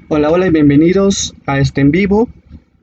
Hola, hola y bienvenidos a este en vivo.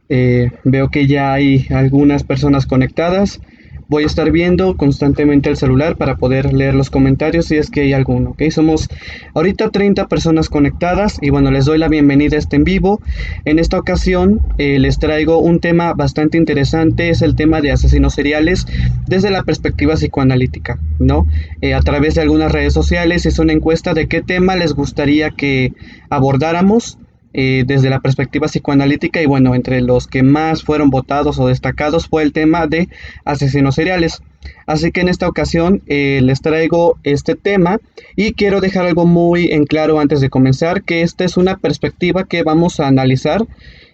Veo que ya hay algunas personas conectadas. Voy a estar viendo constantemente el celular para poder leer los comentarios si es que hay alguno, ¿ok? Somos ahorita 30 personas conectadas y bueno, les doy la bienvenida a este en vivo. En esta ocasión les traigo un tema bastante interesante, es el tema de asesinos seriales desde la perspectiva psicoanalítica, ¿no? A través de algunas redes sociales hice una encuesta de qué tema les gustaría que abordáramos desde la perspectiva psicoanalítica y bueno, entre los que más fueron votados o destacados fue el tema de asesinos seriales. Así que en esta ocasión les traigo este tema y quiero dejar algo muy en claro antes de comenzar, que esta es una perspectiva que vamos a analizar,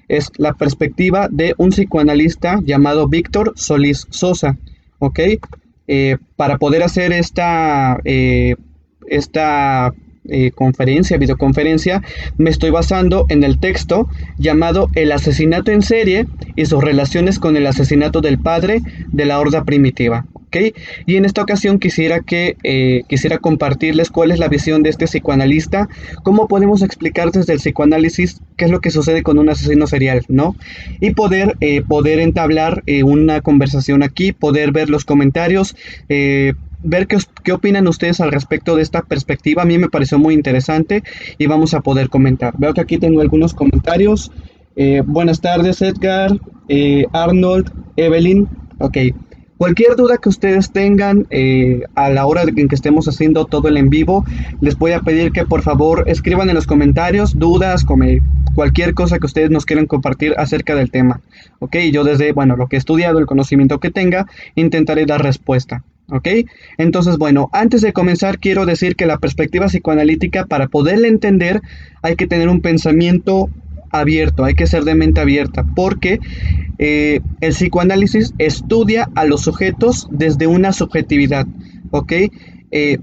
es la perspectiva de un psicoanalista llamado Víctor Solís Sosa, ¿ok? Para poder hacer esta conferencia, videoconferencia, me estoy basando en el texto llamado El asesinato en serie y sus relaciones con el asesinato del padre de la horda primitiva. ¿Okay? Y en esta ocasión quisiera compartirles cuál es la visión de este psicoanalista, cómo podemos explicar desde el psicoanálisis qué es lo que sucede con un asesino serial, ¿no? Y poder entablar una conversación aquí, poder ver los comentarios, ver qué opinan ustedes al respecto de esta perspectiva. A mí me pareció muy interesante y vamos a poder comentar. Veo que aquí tengo algunos comentarios. Buenas tardes, Edgar, Arnold, Evelyn. Ok. Cualquier duda que ustedes tengan a la hora en que estemos haciendo todo el en vivo, les voy a pedir que por favor escriban en los comentarios dudas, cualquier cosa que ustedes nos quieran compartir acerca del tema. Ok, yo desde, bueno, lo que he estudiado, el conocimiento que tenga, intentaré dar respuesta. ¿Ok? Entonces, bueno, antes de comenzar quiero decir que la perspectiva psicoanalítica, para poderla entender, hay que tener un pensamiento abierto, hay que ser de mente abierta, porque el psicoanálisis estudia a los sujetos desde una subjetividad, ¿ok?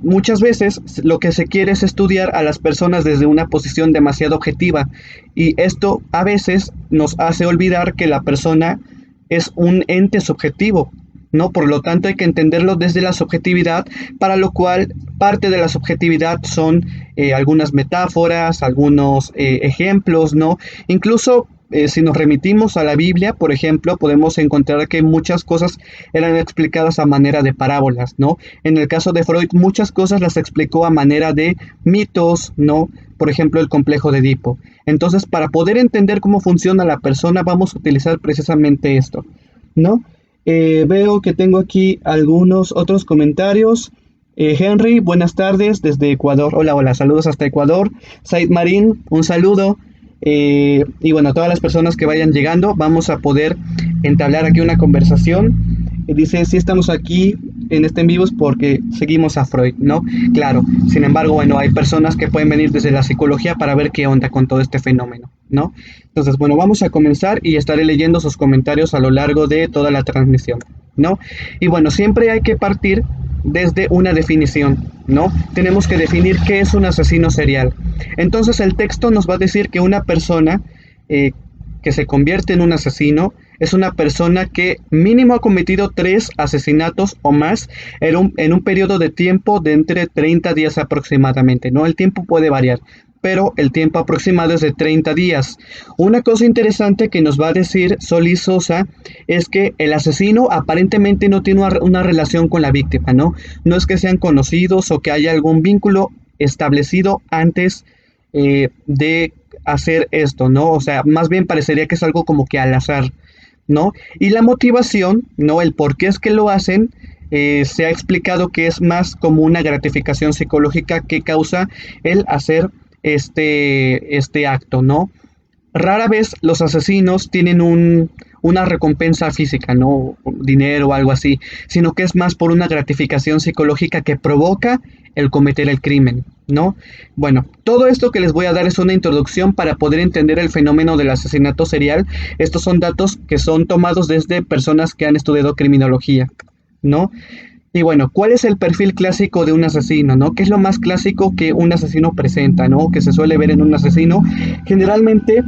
Muchas veces lo que se quiere es estudiar a las personas desde una posición demasiado objetiva y esto a veces nos hace olvidar que la persona es un ente subjetivo, ¿no? Por lo tanto, hay que entenderlo desde la subjetividad, para lo cual parte de la subjetividad son algunas metáforas, algunos ejemplos, ¿no? Incluso si nos remitimos a la Biblia, por ejemplo, podemos encontrar que muchas cosas eran explicadas a manera de parábolas, ¿no? En el caso de Freud, muchas cosas las explicó a manera de mitos, ¿no? Por ejemplo, el complejo de Edipo. Entonces, para poder entender cómo funciona la persona, vamos a utilizar precisamente esto, ¿no? Veo que tengo aquí algunos otros comentarios. Henry, buenas tardes desde Ecuador. Hola, hola, saludos hasta Ecuador. Said Marín, un saludo. Y bueno, todas las personas que vayan llegando, vamos a poder entablar aquí una conversación. Dice, si estamos aquí en este en vivo es porque seguimos a Freud, ¿no? Claro, sin embargo, bueno, hay personas que pueden venir desde la psicología para ver qué onda con todo este fenómeno, ¿no? Entonces, bueno, vamos a comenzar y estaré leyendo sus comentarios a lo largo de toda la transmisión, ¿no? Y bueno, siempre hay que partir desde una definición, ¿no? Tenemos que definir qué es un asesino serial. Entonces el texto nos va a decir que una persona que se convierte en un asesino es una persona que mínimo ha cometido 3 asesinatos o más en un periodo de tiempo de entre 30 días aproximadamente, ¿no? El tiempo puede variar, pero el tiempo aproximado es de 30 días. Una cosa interesante que nos va a decir Solís Sosa es que el asesino aparentemente no tiene una relación con la víctima, ¿no? No es que sean conocidos o que haya algún vínculo establecido antes de hacer esto, ¿no? O sea, más bien parecería que es algo como que al azar, ¿no? Y la motivación, ¿no? El por qué es que lo hacen, se ha explicado que es más como una gratificación psicológica que causa el hacer este acto, ¿no? Rara vez los asesinos tienen una recompensa física, ¿no? Dinero o algo así, sino que es más por una gratificación psicológica que provoca el cometer el crimen, ¿no? Bueno, todo esto que les voy a dar es una introducción para poder entender el fenómeno del asesinato serial. Estos son datos que son tomados desde personas que han estudiado criminología, ¿no? Y bueno, ¿cuál es el perfil clásico de un asesino, no? ¿Qué es lo más clásico que un asesino presenta, no? Que se suele ver en un asesino. Generalmente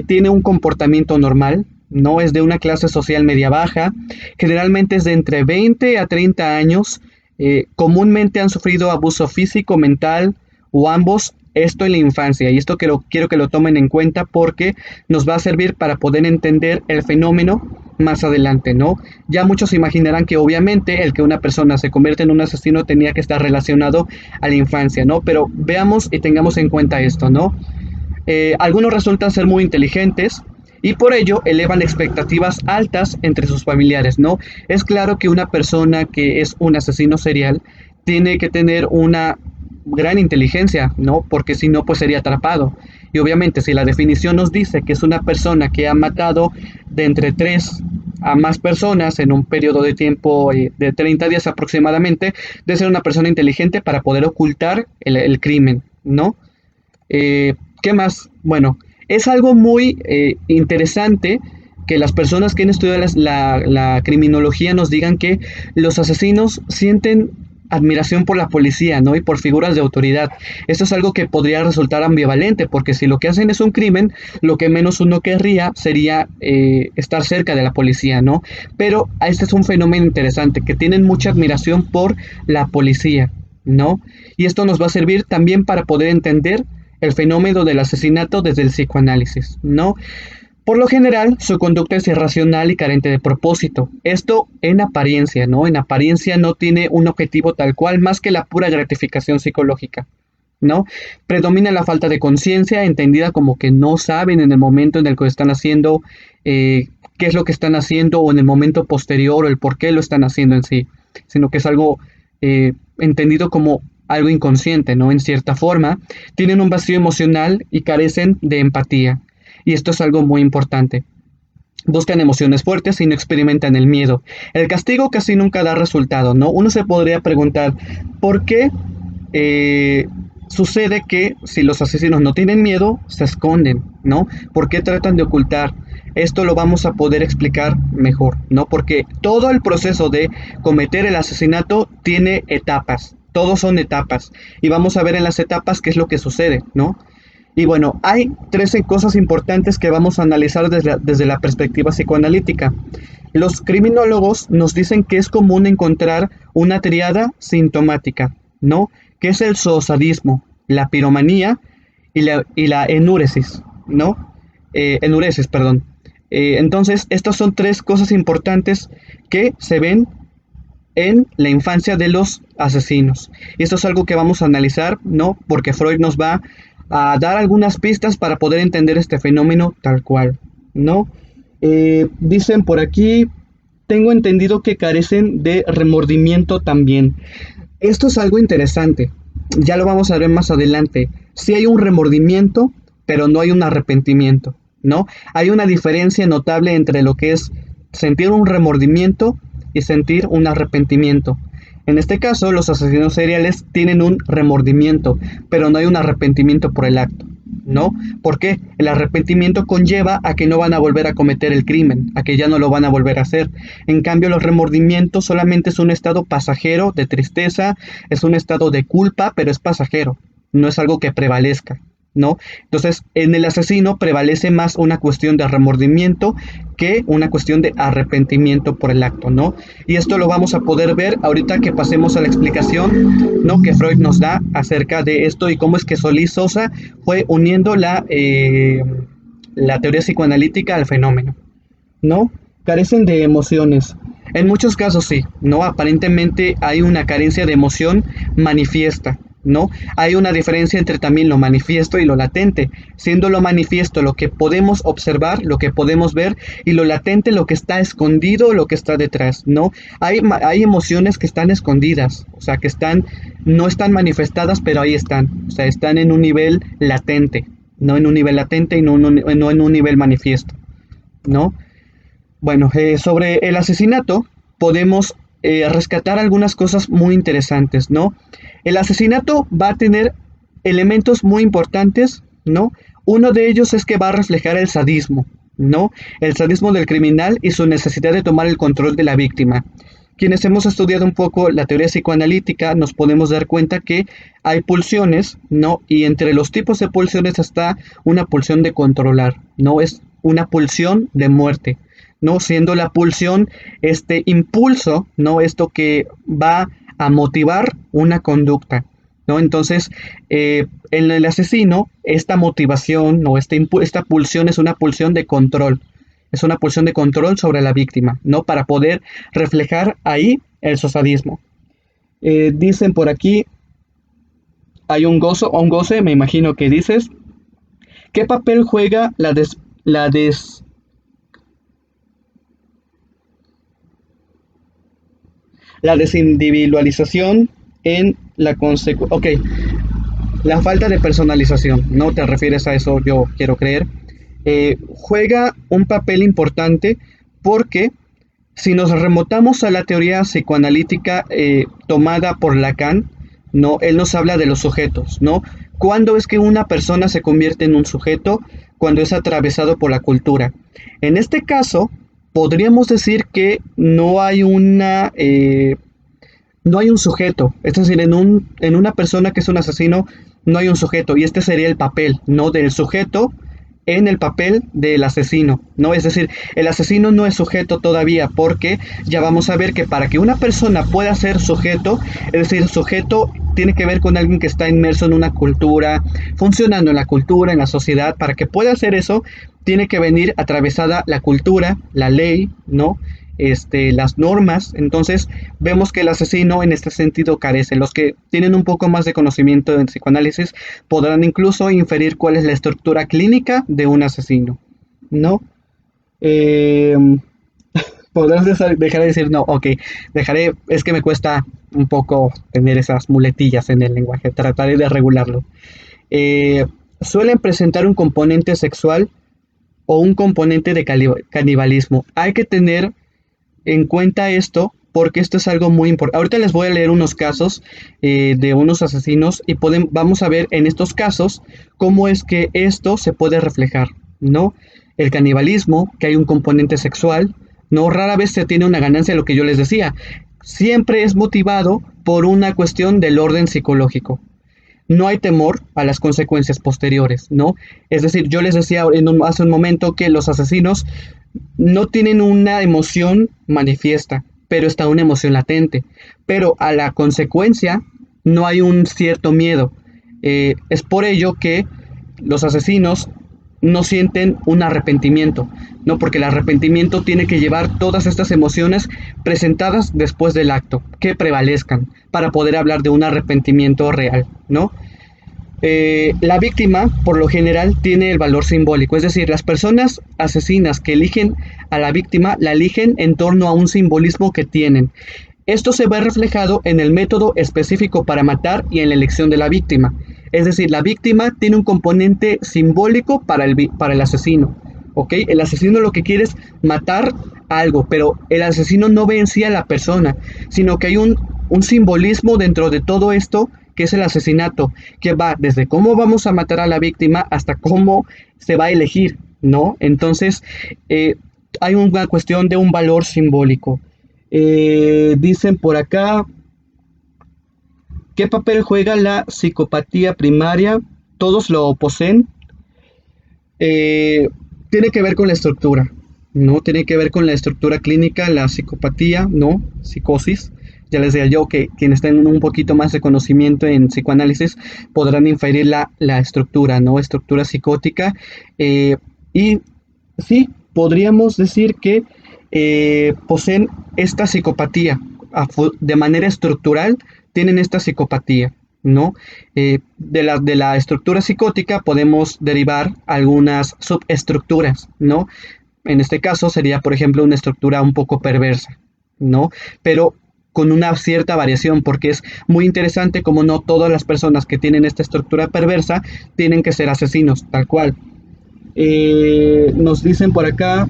tiene un comportamiento normal, no es de una clase social media baja, generalmente es de entre 20 a 30 años, comúnmente han sufrido abuso físico, mental o ambos esto en la infancia, y esto quiero que lo tomen en cuenta porque nos va a servir para poder entender el fenómeno más adelante, ¿no? Ya muchos imaginarán que obviamente el que una persona se convierte en un asesino tenía que estar relacionado a la infancia, ¿no? Pero veamos y tengamos en cuenta esto, ¿no? Algunos resultan ser muy inteligentes y por ello elevan expectativas altas entre sus familiares, ¿no? Es claro que una persona que es un asesino serial tiene que tener una gran inteligencia, ¿no? Porque si no, pues sería atrapado. Y obviamente si la definición nos dice que es una persona que ha matado de entre 3 a más personas en un periodo de tiempo de 30 días aproximadamente, debe ser una persona inteligente para poder ocultar el crimen, ¿no? ¿Qué más? Bueno, es algo muy interesante que las personas que han estudiado la criminología nos digan que los asesinos sienten admiración por la policía, ¿no? Y por figuras de autoridad. Esto es algo que podría resultar ambivalente, porque si lo que hacen es un crimen, lo que menos uno querría sería estar cerca de la policía, ¿no? Pero este es un fenómeno interesante, que tienen mucha admiración por la policía, ¿no? Y esto nos va a servir también para poder entender el fenómeno del asesinato desde el psicoanálisis, ¿no? Por lo general, su conducta es irracional y carente de propósito. Esto en apariencia, ¿no? En apariencia no tiene un objetivo tal cual más que la pura gratificación psicológica, ¿no? Predomina la falta de conciencia, entendida como que no saben en el momento en el que están haciendo qué es lo que están haciendo o en el momento posterior o el por qué lo están haciendo en sí, sino que es algo entendido como algo inconsciente, ¿no? En cierta forma, tienen un vacío emocional y carecen de empatía. Y esto es algo muy importante. Buscan emociones fuertes y no experimentan el miedo. El castigo casi nunca da resultado, ¿no? Uno se podría preguntar, ¿por qué sucede que si los asesinos no tienen miedo, se esconden, ¿no? ¿Por qué tratan de ocultar? Esto lo vamos a poder explicar mejor, ¿no? Porque todo el proceso de cometer el asesinato tiene etapas. Todos son etapas. Y vamos a ver en las etapas qué es lo que sucede, ¿no? Y bueno, hay 13 cosas importantes que vamos a analizar desde la perspectiva psicoanalítica. Los criminólogos nos dicen que es común encontrar una triada sintomática, ¿no? Que es el zoosadismo, la piromanía y la enuresis, ¿no? Enuresis, perdón. Entonces, estas son 3 cosas importantes que se ven en la infancia de los asesinos. Y esto es algo que vamos a analizar, ¿no? Porque Freud nos va a dar algunas pistas para poder entender este fenómeno tal cual, ¿no? Dicen por aquí, tengo entendido que carecen de remordimiento también. Esto es algo interesante, ya lo vamos a ver más adelante. Sí hay un remordimiento, pero no hay un arrepentimiento, ¿no? Hay una diferencia notable entre lo que es sentir un remordimiento y sentir un arrepentimiento. En este caso, los asesinos seriales tienen un remordimiento, pero no hay un arrepentimiento por el acto, ¿no? Porque el arrepentimiento conlleva a que no van a volver a cometer el crimen, a que ya no lo van a volver a hacer. En cambio, los remordimientos solamente es un estado pasajero de tristeza, es un estado de culpa, pero es pasajero, no es algo que prevalezca, ¿no? Entonces, en el asesino prevalece más una cuestión de remordimiento que una cuestión de arrepentimiento por el acto, ¿no? Y esto lo vamos a poder ver ahorita que pasemos a la explicación, ¿no? Que Freud nos da acerca de esto y cómo es que Solís Sosa fue uniendo la teoría psicoanalítica al fenómeno, ¿no? Carecen de emociones. En muchos casos sí, ¿no? Aparentemente hay una carencia de emoción manifiesta, ¿no? Hay una diferencia entre también lo manifiesto y lo latente, siendo lo manifiesto lo que podemos observar, lo que podemos ver, y lo latente lo que está escondido, lo que está detrás, ¿no? Hay emociones que están escondidas, o sea, que no están manifestadas, pero ahí están, o sea, están en un nivel latente, no en un nivel latente y no en un nivel manifiesto, ¿no? Bueno, sobre el asesinato podemos rescatar algunas cosas muy interesantes, ¿no? El asesinato va a tener elementos muy importantes, ¿no? Uno de ellos es que va a reflejar el sadismo, ¿no? El sadismo del criminal y su necesidad de tomar el control de la víctima. Quienes hemos estudiado un poco la teoría psicoanalítica nos podemos dar cuenta que hay pulsiones, ¿no? Y entre los tipos de pulsiones está una pulsión de controlar, ¿no? Es una pulsión de muerte, ¿no? Siendo la pulsión este impulso, ¿no? Esto que va a motivar una conducta, ¿no? Entonces, en el asesino, esta motivación o esta pulsión es una pulsión de control. Es una pulsión de control sobre la víctima, ¿no? Para poder reflejar ahí el sadismo. Dicen por aquí, hay un gozo o un goce, me imagino que dices. ¿Qué papel juega la des- la desindividualización en la consecuencia? Ok, la falta de personalización, ¿no te refieres a eso? Yo quiero creer. Juega un papel importante porque si nos remontamos a la teoría psicoanalítica tomada por Lacan, ¿no? Él nos habla de los sujetos, ¿no? ¿Cuándo es que una persona se convierte en un sujeto? Cuando es atravesado por la cultura. En este caso, podríamos decir que no hay un sujeto, es decir, en una persona que es un asesino no hay un sujeto y este sería el papel, ¿no? Del sujeto en el papel del asesino, ¿no? Es decir, el asesino no es sujeto todavía porque ya vamos a ver que para que una persona pueda ser sujeto, es decir, sujeto tiene que ver con alguien que está inmerso en una cultura, funcionando en la cultura, en la sociedad, para que pueda hacer eso, tiene que venir atravesada la cultura, la ley, ¿no? Las normas. Entonces vemos que el asesino en este sentido carece. Los que tienen un poco más de conocimiento en psicoanálisis podrán incluso inferir cuál es la estructura clínica de un asesino, ¿no? Eh, Podrás dejar de decir no, ok, dejaré, es que me cuesta un poco tener esas muletillas en el lenguaje, trataré de regularlo. Eh, Suelen presentar un componente sexual o un componente de canibalismo. Hay que tener en cuenta esto porque esto es algo muy importante. Ahorita les voy a leer unos casos de unos asesinos y vamos a ver en estos casos cómo es que esto se puede reflejar, ¿no? El canibalismo, que hay un componente sexual, no rara vez se tiene una ganancia, lo que yo les decía, siempre es motivado por una cuestión del orden psicológico. No hay temor a las consecuencias posteriores, ¿no? Es decir, yo les decía hace un momento que los asesinos no tienen una emoción manifiesta, pero está una emoción latente. Pero a la consecuencia no hay un cierto miedo. Es por ello que los asesinos no sienten un arrepentimiento, ¿no? Porque el arrepentimiento tiene que llevar todas estas emociones presentadas después del acto, que prevalezcan, para poder hablar de un arrepentimiento real, ¿no? La víctima, por lo general, tiene el valor simbólico, es decir, las personas asesinas que eligen a la víctima la eligen en torno a un simbolismo que tienen. Esto se ve reflejado en el método específico para matar y en la elección de la víctima. Es decir, la víctima tiene un componente simbólico para el asesino. ¿Ok? El asesino lo que quiere es matar algo, pero el asesino no ve en sí a la persona, sino que hay un simbolismo dentro de todo esto que es el asesinato, que va desde cómo vamos a matar a la víctima hasta cómo se va a elegir, ¿no? Entonces, hay una cuestión de un valor simbólico. Dicen por acá, ¿qué papel juega la psicopatía primaria? Todos lo poseen. Eh, Tiene que ver con la estructura, ¿no? Tiene que ver con la estructura clínica, la psicopatía, ¿no? Psicosis. Ya les decía yo que quienes tengan un poquito más de conocimiento en psicoanálisis podrán inferir la estructura, ¿no? Estructura psicótica. Y sí, podríamos decir que poseen esta psicopatía. De manera estructural, tienen esta psicopatía, ¿no? De la estructura psicótica podemos derivar algunas subestructuras, ¿no? En este caso sería, por ejemplo, una estructura un poco perversa, ¿no? Pero con una cierta variación, porque es muy interesante como no todas las personas que tienen esta estructura perversa tienen que ser asesinos, tal cual. Nos dicen por acá,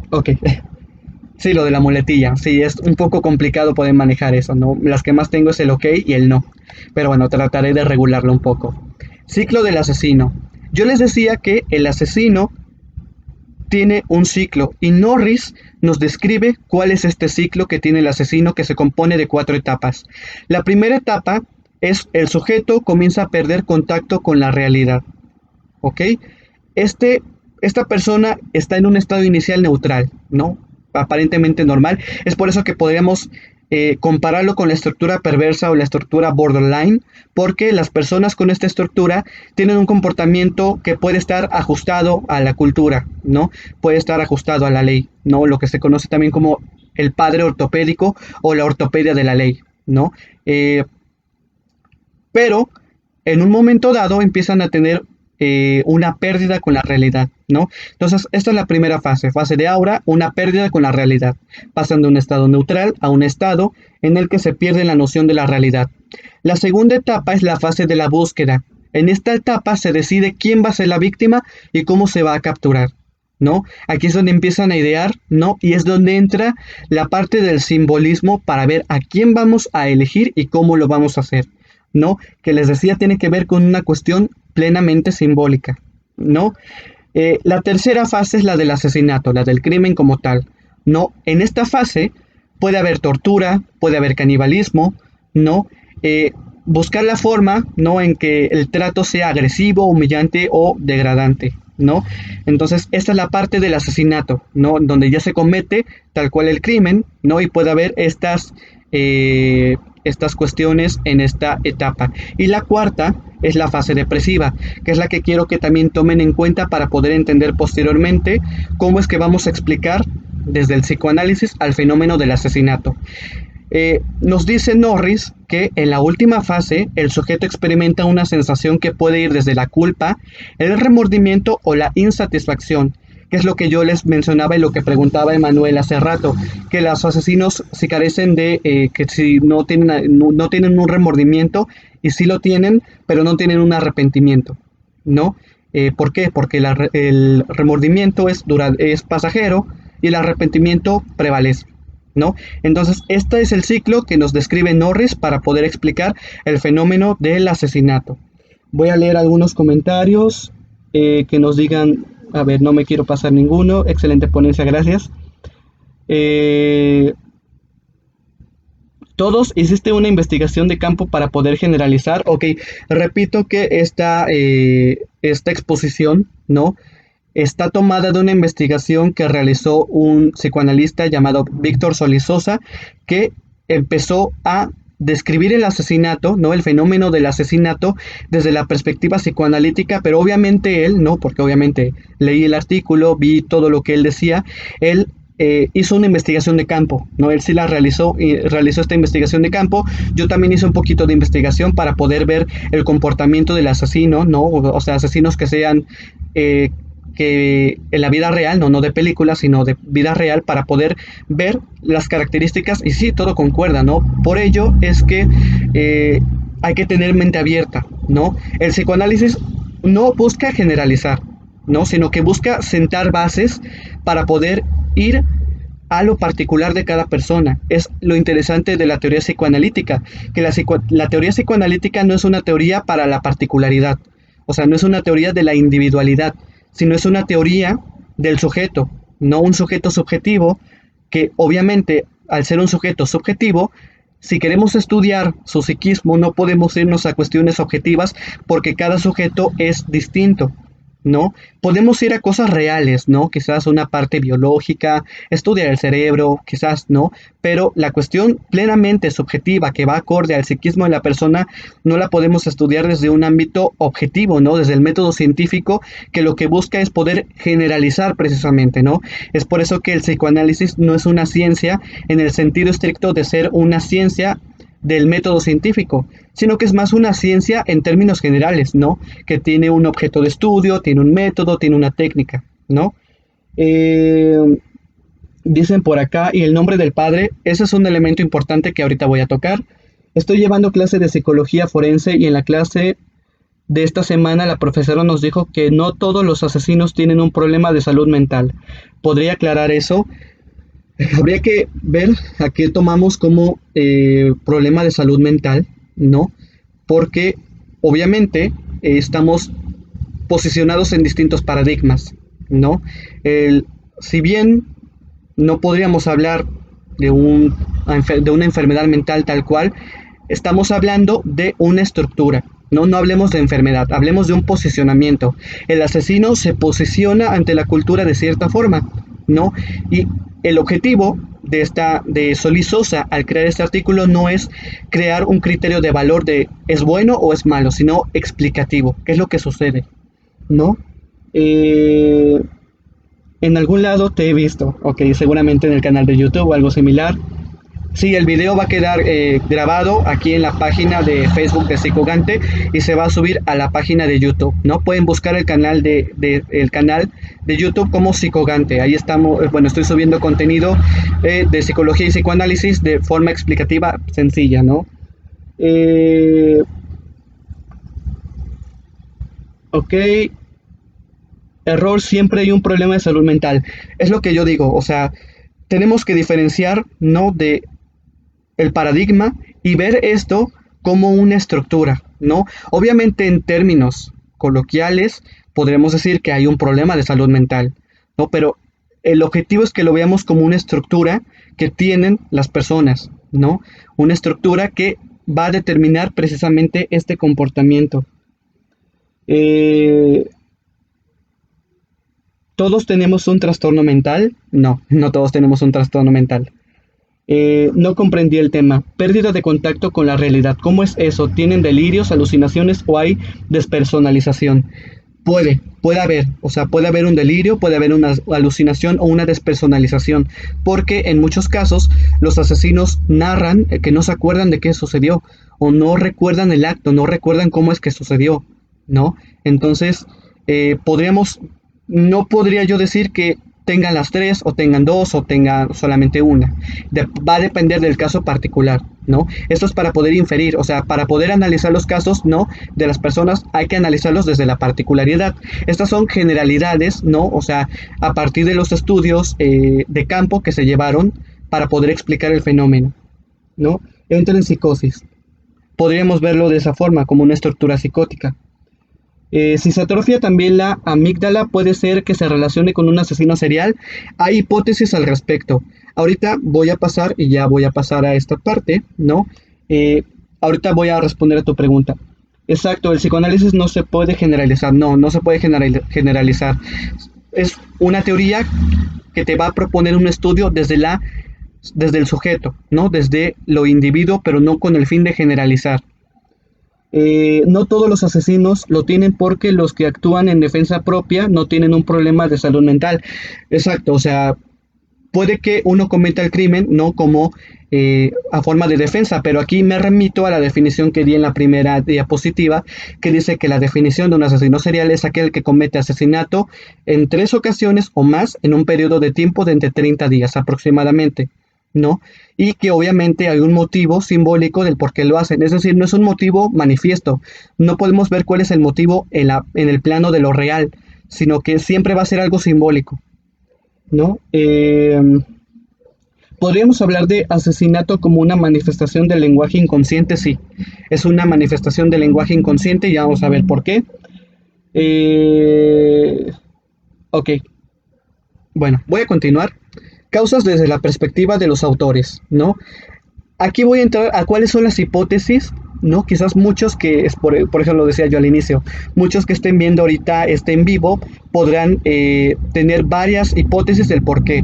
ok, sí, lo de la muletilla, sí, es un poco complicado poder manejar eso, ¿no? Las que más tengo es el ok y el no, pero bueno, trataré de regularlo un poco. Ciclo del asesino. Yo les decía que el asesino tiene un ciclo y Norris nos describe cuál es este ciclo que tiene el asesino, que se compone de 4 etapas. La primera etapa es el sujeto comienza a perder contacto con la realidad, ¿ok? Esta persona está en un estado inicial neutral, ¿no? Aparentemente normal. Es por eso que podríamos compararlo con la estructura perversa o la estructura borderline, porque las personas con esta estructura tienen un comportamiento que puede estar ajustado a la cultura, ¿no? Puede estar ajustado a la ley, ¿no? Lo que se conoce también como el padre ortopédico o la ortopedia de la ley, ¿no? Pero en un momento dado empiezan a tener una pérdida con la realidad, ¿no? Entonces, esta es la primera fase de aura, una pérdida con la realidad. Pasan de un estado neutral a un estado en el que se pierde la noción de la realidad. La segunda etapa es la fase de la búsqueda. En esta etapa se decide quién va a ser la víctima y cómo se va a capturar, ¿no? Aquí es donde empiezan a idear, ¿no? Y es donde entra la parte del simbolismo para ver a quién vamos a elegir y cómo lo vamos a hacer, ¿no? Que les decía tiene que ver con una cuestión plenamente simbólica, ¿no? La tercera fase es la del asesinato, la del crimen como tal, ¿no? En esta fase puede haber tortura, puede haber canibalismo, ¿no? Buscar la forma, ¿no? En que el trato sea agresivo, humillante o degradante, ¿no? Entonces, esta es la parte del asesinato, ¿no? Donde ya se comete tal cual el crimen, ¿no? Y puede haber estas cuestiones en esta etapa. Y la cuarta es la fase depresiva, que es la que quiero que también tomen en cuenta para poder entender posteriormente cómo es que vamos a explicar desde el psicoanálisis al fenómeno del asesinato. Nos dice Norris que en la última fase el sujeto experimenta una sensación que puede ir desde la culpa, el remordimiento o la insatisfacción, que es lo que yo les mencionaba y lo que preguntaba Emanuel hace rato, que los asesinos si carecen de, que si no tienen un remordimiento, y sí lo tienen, pero no tienen un arrepentimiento, ¿no? ¿Por qué? Porque el remordimiento es pasajero y el arrepentimiento prevalece, ¿no? Entonces, este es el ciclo que nos describe Norris para poder explicar el fenómeno del asesinato. Voy a leer algunos comentarios que nos digan. A ver, no me quiero pasar ninguno. Excelente ponencia, gracias. Todos hiciste una investigación de campo para poder generalizar. Ok, repito que esta exposición, ¿no? Está tomada de una investigación que realizó un psicoanalista llamado Víctor Solís Sosa, que empezó a describir el asesinato, ¿no? El fenómeno del asesinato desde la perspectiva psicoanalítica, pero obviamente él, ¿no? Porque obviamente leí el artículo, vi todo lo que él decía, él hizo una investigación de campo, ¿no? Él sí la realizó y realizó esta investigación de campo. Yo también hice un poquito de investigación para poder ver el comportamiento del asesino, ¿no? O sea, asesinos que sean que en la vida real, no de película, sino de vida real, para poder ver las características, y sí, todo concuerda, ¿no? Por ello es que hay que tener mente abierta, ¿no? El psicoanálisis no busca generalizar, ¿no? Sino que busca sentar bases para poder ir a lo particular de cada persona. Es lo interesante de la teoría psicoanalítica, que la teoría psicoanalítica no es una teoría para la particularidad, o sea, no es una teoría de la individualidad, sino es una teoría del sujeto, no un sujeto subjetivo, que obviamente al ser un sujeto subjetivo, si queremos estudiar su psiquismo no podemos irnos a cuestiones objetivas porque cada sujeto es distinto, ¿no? Podemos ir a cosas reales, ¿no? Quizás una parte biológica, estudiar el cerebro, quizás, ¿no? Pero la cuestión plenamente subjetiva que va acorde al psiquismo de la persona no la podemos estudiar desde un ámbito objetivo, ¿no? Desde el método científico que lo que busca es poder generalizar precisamente, ¿no? Es por eso que el psicoanálisis no es una ciencia en el sentido estricto de ser una ciencia del método científico, sino que es más una ciencia en términos generales, ¿no? Que tiene un objeto de estudio, tiene un método, tiene una técnica, ¿no? Dicen por acá, y el nombre del padre, ese es un elemento importante que ahorita voy a tocar. Estoy llevando clase de psicología forense y en la clase de esta semana la profesora nos dijo que no todos los asesinos tienen un problema de salud mental. ¿Podría aclarar eso? Habría que ver a qué tomamos como problema de salud mental, ¿no? Porque obviamente estamos posicionados en distintos paradigmas, ¿no? Si bien no podríamos hablar de una enfermedad mental tal cual, estamos hablando de una estructura. No hablemos de enfermedad, hablemos de un posicionamiento. El asesino se posiciona ante la cultura de cierta forma, ¿no? Y el objetivo de Solís Sosa al crear este artículo no es crear un criterio de valor de es bueno o es malo, sino explicativo, qué es lo que sucede, ¿no? Eh, en algún lado te he visto, ok, seguramente en el canal de YouTube o algo similar. Sí, el video va a quedar grabado aquí en la página de Facebook de Psicogante y se va a subir a la página de YouTube, ¿no? Pueden buscar el canal de YouTube como Psicogante. Ahí estamos, bueno, estoy subiendo contenido de psicología y psicoanálisis de forma explicativa sencilla, ¿no? Eh, ok, error, siempre hay un problema de salud mental. Es lo que yo digo, o sea, tenemos que diferenciar, ¿no? De el paradigma y ver esto como una estructura, ¿no? Obviamente en términos coloquiales podremos decir que hay un problema de salud mental, ¿no? Pero el objetivo es que lo veamos como una estructura que tienen las personas, ¿no? Una estructura que va a determinar precisamente este comportamiento. Eh, ¿Todos tenemos un trastorno mental? No, no todos tenemos un trastorno mental. No comprendí el tema. Pérdida de contacto con la realidad. ¿Cómo es eso? ¿Tienen delirios, alucinaciones o hay despersonalización? Puede haber, o sea, puede haber un delirio, puede haber una alucinación o una despersonalización, porque en muchos casos los asesinos narran que no se acuerdan de qué sucedió o no recuerdan el acto, no recuerdan cómo es que sucedió, ¿no? Entonces, podríamos, no podría yo decir que tengan las tres o tengan dos o tengan solamente una. Va a depender del caso particular, ¿no? Esto es para poder inferir, o sea, para poder analizar los casos, ¿no? De las personas hay que analizarlos desde la particularidad. Estas son generalidades, ¿no? O sea, a partir de los estudios de campo que se llevaron para poder explicar el fenómeno, ¿no? Entra en psicosis. Podríamos verlo de esa forma, como una estructura psicótica. Si se atrofia también la amígdala, puede ser que se relacione con un asesino serial. Hay hipótesis al respecto. Ahorita voy a pasar, y ya voy a pasar a esta parte, ¿no? Ahorita voy a responder a tu pregunta. Exacto, el psicoanálisis no se puede generalizar. No, no se puede generalizar. Es una teoría que te va a proponer un estudio desde el sujeto, ¿no? Desde lo individuo, pero no con el fin de generalizar. No todos los asesinos lo tienen porque los que actúan en defensa propia no tienen un problema de salud mental. Exacto, o sea, puede que uno cometa el crimen no como a forma de defensa, pero aquí me remito a la definición que di en la primera diapositiva, que dice que la definición de un asesino serial es aquel que comete asesinato en 3 ocasiones o más en un periodo de tiempo de entre 30 días aproximadamente, ¿no? Y que obviamente hay un motivo simbólico del por qué lo hacen, es decir, no es un motivo manifiesto, no podemos ver cuál es el motivo en el plano de lo real, sino que siempre va a ser algo simbólico, ¿no? Podríamos hablar de asesinato como una manifestación del lenguaje inconsciente, sí, es una manifestación del lenguaje inconsciente y ya vamos a ver por qué. Ok, bueno, voy a continuar. Causas desde la perspectiva de los autores, ¿no? Aquí voy a entrar a cuáles son las hipótesis, ¿no? Quizás muchos que, por eso lo decía yo al inicio, muchos que estén viendo ahorita este en vivo podrán tener varias hipótesis del por qué.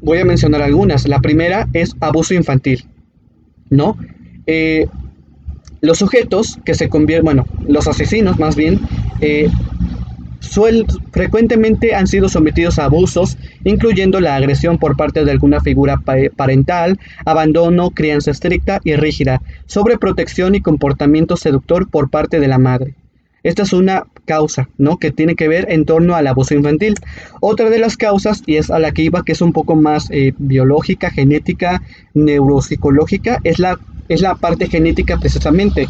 Voy a mencionar algunas. La primera es abuso infantil, ¿no? Los sujetos que se convierten, bueno, los asesinos más bien, frecuentemente han sido sometidos a abusos, incluyendo la agresión por parte de alguna figura parental, abandono, crianza estricta y rígida, sobreprotección y comportamiento seductor por parte de la madre. Esta es una causa, ¿no? Que tiene que ver en torno al abuso infantil. Otra de las causas, y es a la que iba, que es un poco más biológica, genética, neuropsicológica, es la parte genética precisamente.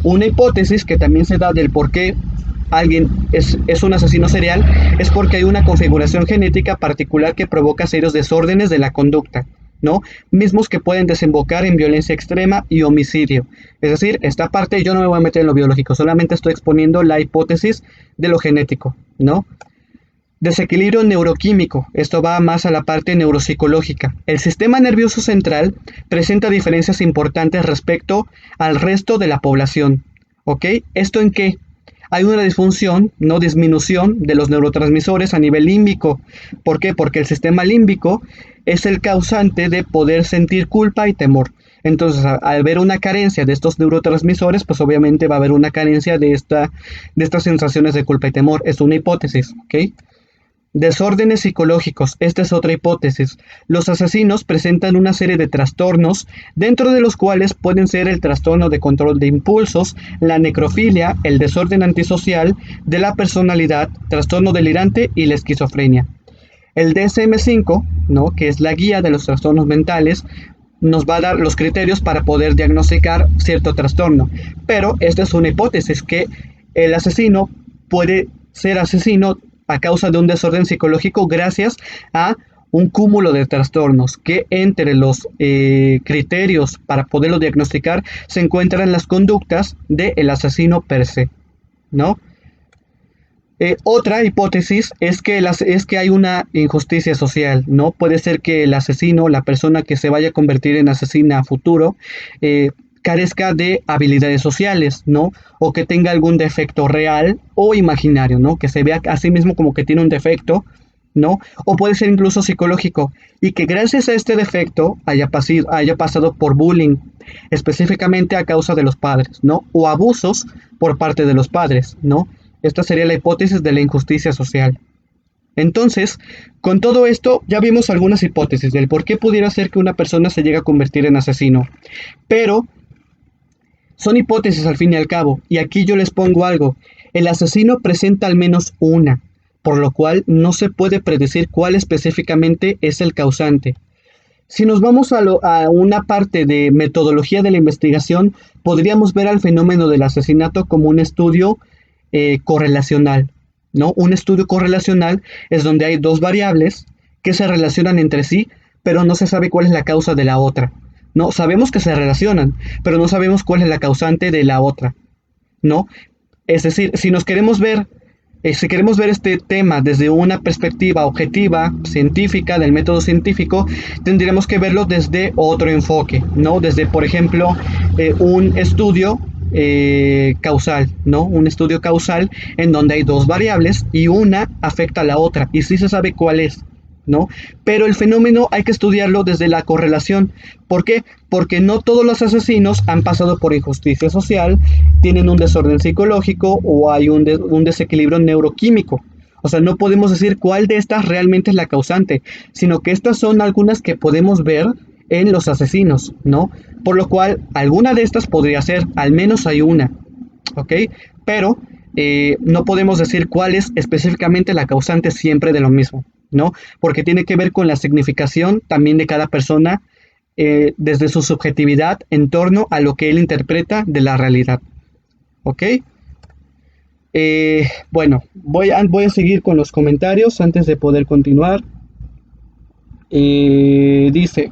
Una hipótesis que también se da del por qué alguien es un asesino serial es porque hay una configuración genética particular que provoca serios desórdenes de la conducta, ¿no? Mismos que pueden desembocar en violencia extrema y homicidio. Es decir, esta parte yo no me voy a meter en lo biológico, solamente estoy exponiendo la hipótesis de lo genético, ¿no? Desequilibrio neuroquímico, esto va más a la parte neuropsicológica. El sistema nervioso central presenta diferencias importantes respecto al resto de la población, ¿ok? ¿Esto en qué? hay una disfunción, no disminución de los neurotransmisores a nivel límbico. ¿Por qué? Porque el sistema límbico es el causante de poder sentir culpa y temor. Entonces, al haber una carencia de estos neurotransmisores, pues obviamente va a haber una carencia de estas sensaciones de culpa y temor. Es una hipótesis, ¿ok? Desórdenes psicológicos. Esta es otra hipótesis. Los asesinos presentan una serie de trastornos, dentro de los cuales pueden ser el trastorno de control de impulsos, la necrofilia, el desorden antisocial de la personalidad, trastorno delirante y la esquizofrenia. El DSM-5, ¿no?, que es la guía de los trastornos mentales, nos va a dar los criterios para poder diagnosticar cierto trastorno. Pero esta es una hipótesis, que el asesino puede ser asesino a causa de un desorden psicológico gracias a un cúmulo de trastornos, que entre los criterios para poderlo diagnosticar se encuentran las conductas del asesino per se, ¿no? Otra hipótesis es que hay una injusticia social, ¿no? Puede ser que el asesino, la persona que se vaya a convertir en asesina a futuro, carezca de habilidades sociales, ¿no? O que tenga algún defecto real o imaginario, ¿no? Que se vea a sí mismo como que tiene un defecto, ¿no? O puede ser incluso psicológico, y que gracias a este defecto haya pasado por bullying, específicamente a causa de los padres, ¿no? O abusos por parte de los padres, ¿no? Esta sería la hipótesis de la injusticia social. Entonces, con todo esto ya vimos algunas hipótesis del por qué pudiera ser que una persona se llegue a convertir en asesino. Pero son hipótesis al fin y al cabo, y aquí yo les pongo algo. El asesino presenta al menos una, por lo cual no se puede predecir cuál específicamente es el causante. Si nos vamos a una parte de metodología de la investigación, podríamos ver al fenómeno del asesinato como un estudio correlacional, ¿no? Un estudio correlacional es donde hay dos variables que se relacionan entre sí, pero no se sabe cuál es la causa de la otra. No, sabemos que se relacionan, pero no sabemos cuál es la causante de la otra, ¿no? Es decir, si queremos ver este tema desde una perspectiva objetiva, científica, del método científico, tendríamos que verlo desde otro enfoque, ¿no? Desde, por ejemplo, un estudio causal, ¿no? Un estudio causal en donde hay dos variables y una afecta a la otra, y sí se sabe cuál es, ¿no? Pero el fenómeno hay que estudiarlo desde la correlación. ¿Por qué? Porque no todos los asesinos han pasado por injusticia social, tienen un desorden psicológico o hay un desequilibrio neuroquímico. O sea, no podemos decir cuál de estas realmente es la causante, sino que estas son algunas que podemos ver en los asesinos, ¿no? Por lo cual, alguna de estas podría ser, al menos hay una, ¿ok? Pero no podemos decir cuál es específicamente la causante siempre de lo mismo, ¿no? Porque tiene que ver con la significación también de cada persona, desde su subjetividad en torno a lo que él interpreta de la realidad, ¿ok? Bueno, voy a seguir con los comentarios antes de poder continuar. Dice...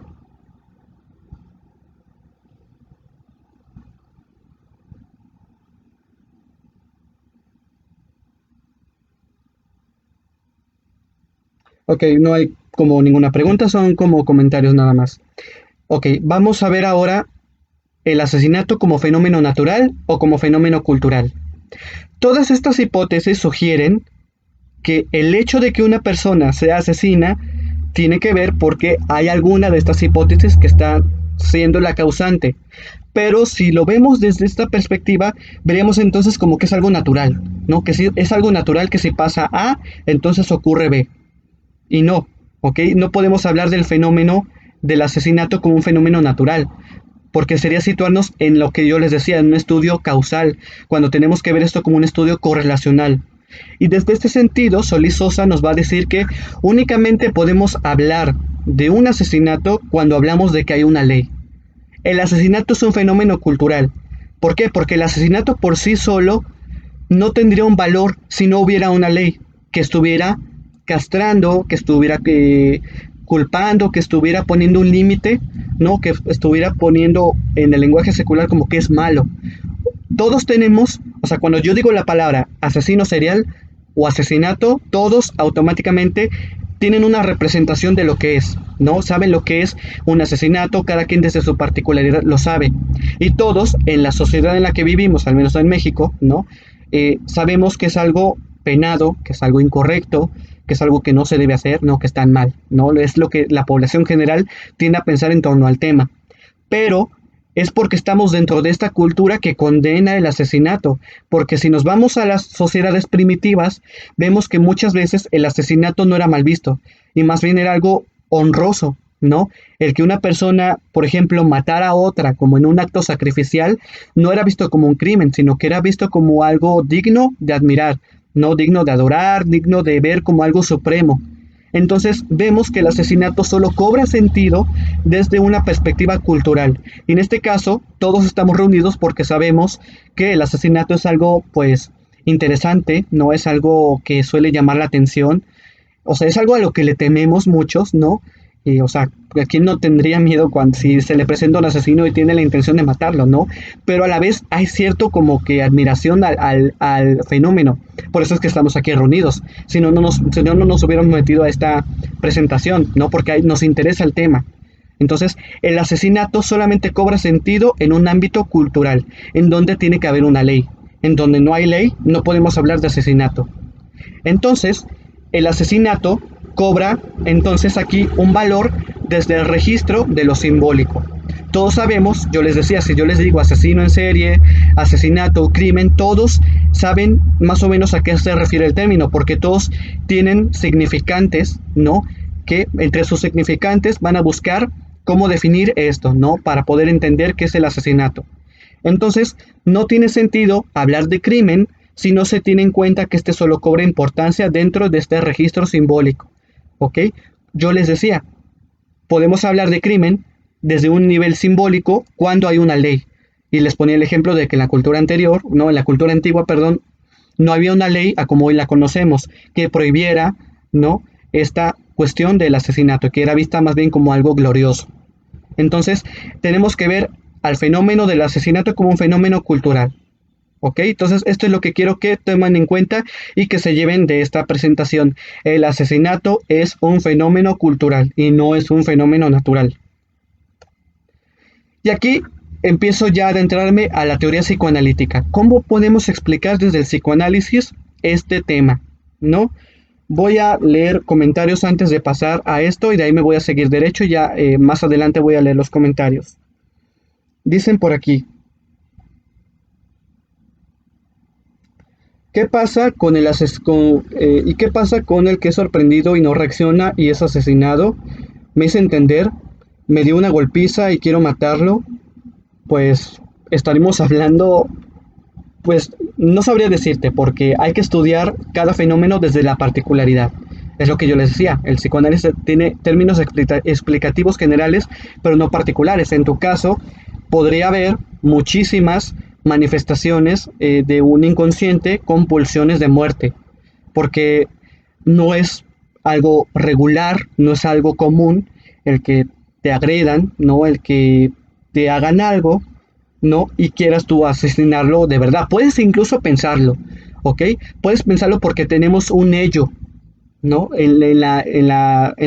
Ok, no hay como ninguna pregunta, son como comentarios nada más. Ok, vamos a ver ahora el asesinato como fenómeno natural o como fenómeno cultural. Todas estas hipótesis sugieren que el hecho de que una persona sea asesina tiene que ver porque hay alguna de estas hipótesis que está siendo la causante. Pero si lo vemos desde esta perspectiva, veremos entonces como que es algo natural, ¿no? Que si es algo natural que si pasa A, entonces ocurre B. Y no, ¿ok? No podemos hablar del fenómeno del asesinato como un fenómeno natural, porque sería situarnos en lo que yo les decía, en un estudio causal, cuando tenemos que ver esto como un estudio correlacional. Y desde este sentido, Solís Sosa nos va a decir que únicamente podemos hablar de un asesinato cuando hablamos de que hay una ley. El asesinato es un fenómeno cultural. ¿Por qué? Porque el asesinato por sí solo no tendría un valor si no hubiera una ley que estuviera castrando, que estuviera culpando, que estuviera poniendo un límite, ¿no? Que estuviera poniendo en el lenguaje secular como que es malo. Todos tenemos, o sea, cuando yo digo la palabra asesino serial o asesinato, todos automáticamente tienen una representación de lo que es, ¿no? Saben lo que es un asesinato, cada quien desde su particularidad lo sabe. Y todos, en la sociedad en la que vivimos, al menos en México, ¿no? sabemos que es algo penado, que es algo incorrecto, que es algo que no se debe hacer, no, que está mal, ¿no? Es lo que la población general tiende a pensar en torno al tema. Pero es porque estamos dentro de esta cultura que condena el asesinato, porque si nos vamos a las sociedades primitivas, vemos que muchas veces el asesinato no era mal visto, y más bien era algo honroso, ¿no? El que una persona, por ejemplo, matara a otra como en un acto sacrificial, no era visto como un crimen, sino que era visto como algo digno de admirar, no digno de adorar, digno de ver como algo supremo. Entonces vemos que el asesinato solo cobra sentido desde una perspectiva cultural. Y en este caso, todos estamos reunidos porque sabemos que el asesinato es algo, pues, interesante, no es algo que suele llamar la atención, o sea, es algo a lo que le tememos muchos, ¿no? Y, o sea, ¿a quién no tendría miedo cuando si se le presenta un asesino y tiene la intención de matarlo, ¿no? Pero a la vez hay cierto como que admiración al fenómeno. Por eso es que estamos aquí reunidos. Si no, no nos hubiéramos metido a esta presentación, ¿no? Porque nos interesa el tema. Entonces, el asesinato solamente cobra sentido en un ámbito cultural, en donde tiene que haber una ley. En donde no hay ley, no podemos hablar de asesinato. Entonces, el asesinato cobra entonces aquí un valor desde el registro de lo simbólico. Todos sabemos, yo les decía, si yo les digo asesino en serie, asesinato, crimen, todos saben más o menos a qué se refiere el término, porque todos tienen significantes, ¿no? Que entre sus significantes van a buscar cómo definir esto, ¿no? Para poder entender qué es el asesinato. Entonces, no tiene sentido hablar de crimen si no se tiene en cuenta que este solo cobra importancia dentro de este registro simbólico. ¿Ok? Yo les decía, podemos hablar de crimen desde un nivel simbólico cuando hay una ley. Y les ponía el ejemplo de que en la cultura anterior, no, en la cultura antigua, perdón, no había una ley a como hoy la conocemos que prohibiera, ¿no? Esta cuestión del asesinato, que era vista más bien como algo glorioso. Entonces, tenemos que ver al fenómeno del asesinato como un fenómeno cultural. ¿Ok? Entonces, esto es lo que quiero que tomen en cuenta y que se lleven de esta presentación. El asesinato es un fenómeno cultural y no es un fenómeno natural. Y aquí empiezo ya a adentrarme a la teoría psicoanalítica. ¿Cómo podemos explicar desde el psicoanálisis este tema? ¿No? Voy a leer comentarios antes de pasar a esto y de ahí me voy a seguir derecho. Ya más adelante voy a leer los comentarios. Dicen por aquí. ¿Qué pasa con ¿y qué pasa con el que es sorprendido y no reacciona y es asesinado? Me hice entender, me dio una golpiza y quiero matarlo. Pues estaremos hablando, pues no sabría decirte porque hay que estudiar cada fenómeno desde la particularidad. Es lo que yo les decía, el psicoanálisis tiene términos explicativos generales, pero no particulares. En tu caso, podría haber muchísimas manifestaciones de un inconsciente con pulsiones de muerte, porque no es algo regular, no es algo común el que te agredan, ¿no? El que te hagan algo, ¿no? Y quieras tú asesinarlo de verdad. Puedes incluso pensarlo, ¿ok? Puedes pensarlo porque tenemos un ello, ¿no? En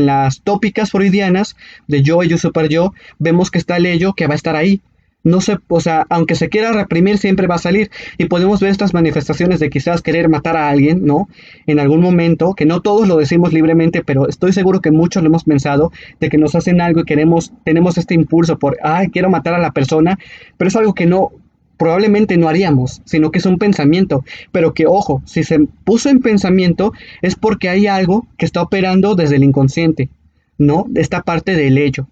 las tópicas freudianas de yo, ello, super yo, vemos que está el ello que va a estar ahí. No se, o sea, aunque se quiera reprimir, siempre va a salir. Y podemos ver estas manifestaciones de quizás querer matar a alguien, ¿no? En algún momento, que no todos lo decimos libremente, pero estoy seguro que muchos lo hemos pensado, de que nos hacen algo y tenemos este impulso por, ay, quiero matar a la persona, pero es algo que no, probablemente no haríamos, sino que es un pensamiento. Pero que, ojo, si se puso en pensamiento, es porque hay algo que está operando desde el inconsciente, ¿no? De esta parte del ello.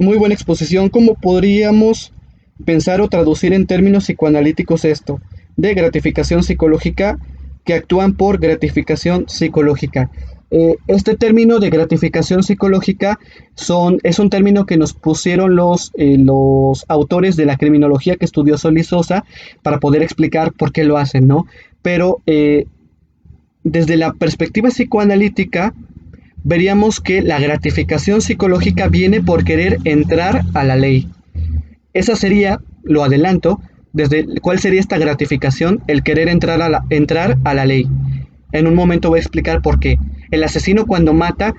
Muy buena exposición. ¿Cómo podríamos pensar o traducir en términos psicoanalíticos esto? De gratificación psicológica, que actúan por gratificación psicológica. Este término de gratificación psicológica es un término que nos pusieron los autores de la criminología que estudió Solís Sosa para poder explicar por qué lo hacen, ¿no? Pero desde la perspectiva psicoanalítica, veríamos que la gratificación psicológica viene por querer entrar a la ley. Esa sería, lo adelanto, ¿cuál sería esta gratificación? El querer entrar a la ley. En un momento voy a explicar por qué. El asesino cuando mata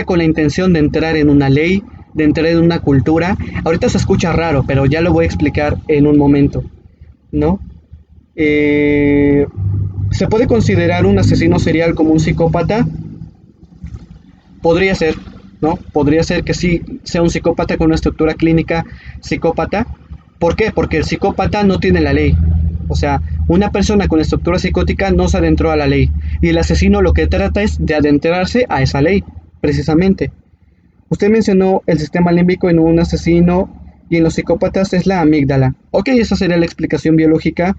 con la intención de entrar en una ley, de entrar en una cultura. Ahorita se escucha raro, pero ya lo voy a explicar en un momento, ¿no? Eh, ¿Se puede considerar un asesino serial como un psicópata? Podría ser, ¿no? Podría ser que sí sea un psicópata con una estructura clínica psicópata. ¿Por qué? Porque el psicópata no tiene la ley. O sea, una persona con estructura psicótica no se adentró a la ley. Y el asesino lo que trata es de adentrarse a esa ley, precisamente. Usted mencionó el sistema límbico en un asesino y en los psicópatas es la amígdala. Ok, esa sería la explicación biológica.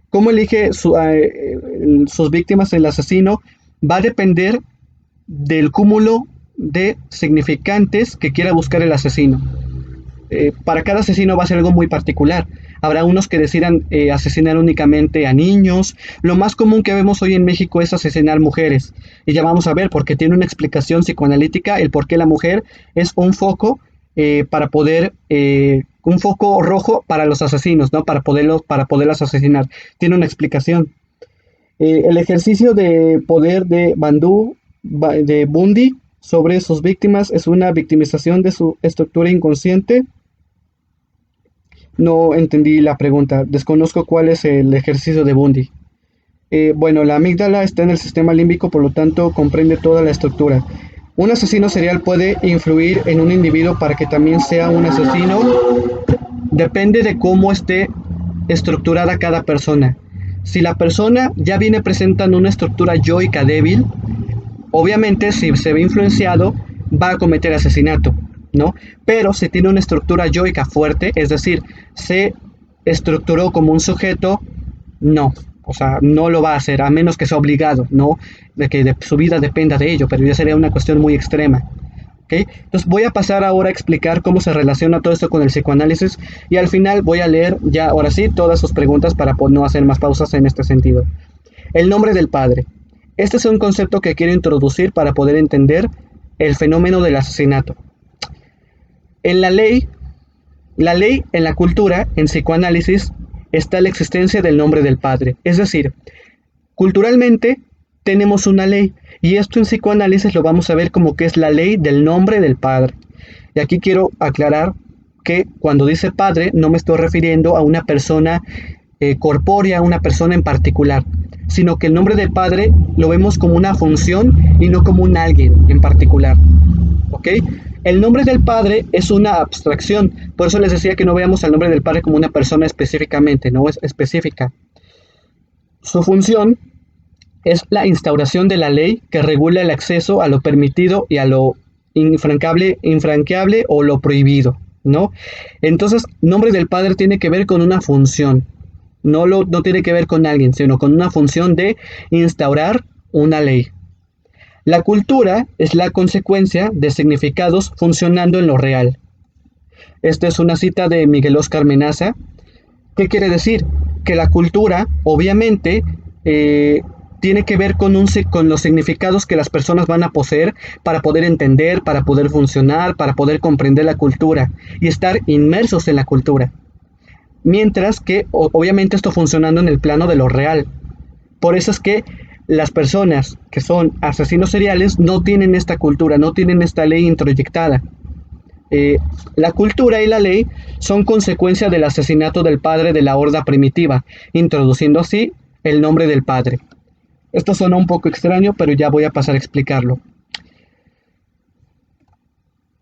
¿Cómo elige sus víctimas el asesino? Va a depender del cúmulo de significantes que quiera buscar el asesino. Para cada asesino va a ser algo muy particular. Habrá unos que decidan asesinar únicamente a niños. Lo más común que vemos hoy en México es asesinar mujeres. Y ya vamos a ver, porque tiene una explicación psicoanalítica, el por qué la mujer es un foco para poder, un foco rojo para los asesinos, ¿no? Para poderlas asesinar. Tiene una explicación. El ejercicio de poder de de Bundy sobre sus víctimas es una victimización de su estructura inconsciente. No entendí la pregunta. Desconozco cuál es el ejercicio de Bundy. Bueno, la amígdala está en el sistema límbico, por lo tanto comprende toda la estructura. Un asesino serial puede influir en un individuo para que también sea un asesino. Depende de cómo esté estructurada cada persona. Si la persona ya viene presentando una estructura yoica débil, obviamente si se ve influenciado va a cometer asesinato, ¿no? Pero si tiene una estructura yoica fuerte, es decir, se estructuró como un sujeto, no. O sea, no lo va a hacer, a menos que sea obligado, ¿no? De que su vida dependa de ello, pero ya sería una cuestión muy extrema. ¿Okay? Entonces voy a pasar ahora a explicar cómo se relaciona todo esto con el psicoanálisis y al final voy a leer ya, ahora sí, todas sus preguntas para no hacer más pausas en este sentido. El nombre del padre. Este es un concepto que quiero introducir para poder entender el fenómeno del asesinato. En la ley en la cultura, en psicoanálisis, está la existencia del nombre del padre. Es decir, culturalmente tenemos una ley y esto en psicoanálisis lo vamos a ver como que es la ley del nombre del padre. Y aquí quiero aclarar que cuando dice padre no me estoy refiriendo a una persona corpórea, a una persona en particular, sino que el nombre del padre lo vemos como una función y no como un alguien en particular. ¿Ok? El nombre del padre es una abstracción, por eso les decía que no veamos al nombre del padre como una persona específicamente, no es específica. Su función es la instauración de la ley que regula el acceso a lo permitido y a lo infranqueable o lo prohibido, ¿no? Entonces, nombre del padre tiene que ver con una función, no tiene que ver con alguien, sino con una función de instaurar una ley. La cultura es la consecuencia de significados funcionando en lo real. Esta es una cita de Miguel Óscar Menaza. ¿Qué quiere decir? Que la cultura, obviamente, tiene que ver con los significados que las personas van a poseer para poder entender, para poder funcionar, para poder comprender la cultura y estar inmersos en la cultura. Mientras que, obviamente, esto funcionando en el plano de lo real. Por eso es que las personas que son asesinos seriales no tienen esta cultura, no tienen esta ley introyectada. La cultura y la ley son consecuencia del asesinato del padre de la horda primitiva, introduciendo así el nombre del padre. Esto suena un poco extraño, pero ya voy a pasar a explicarlo.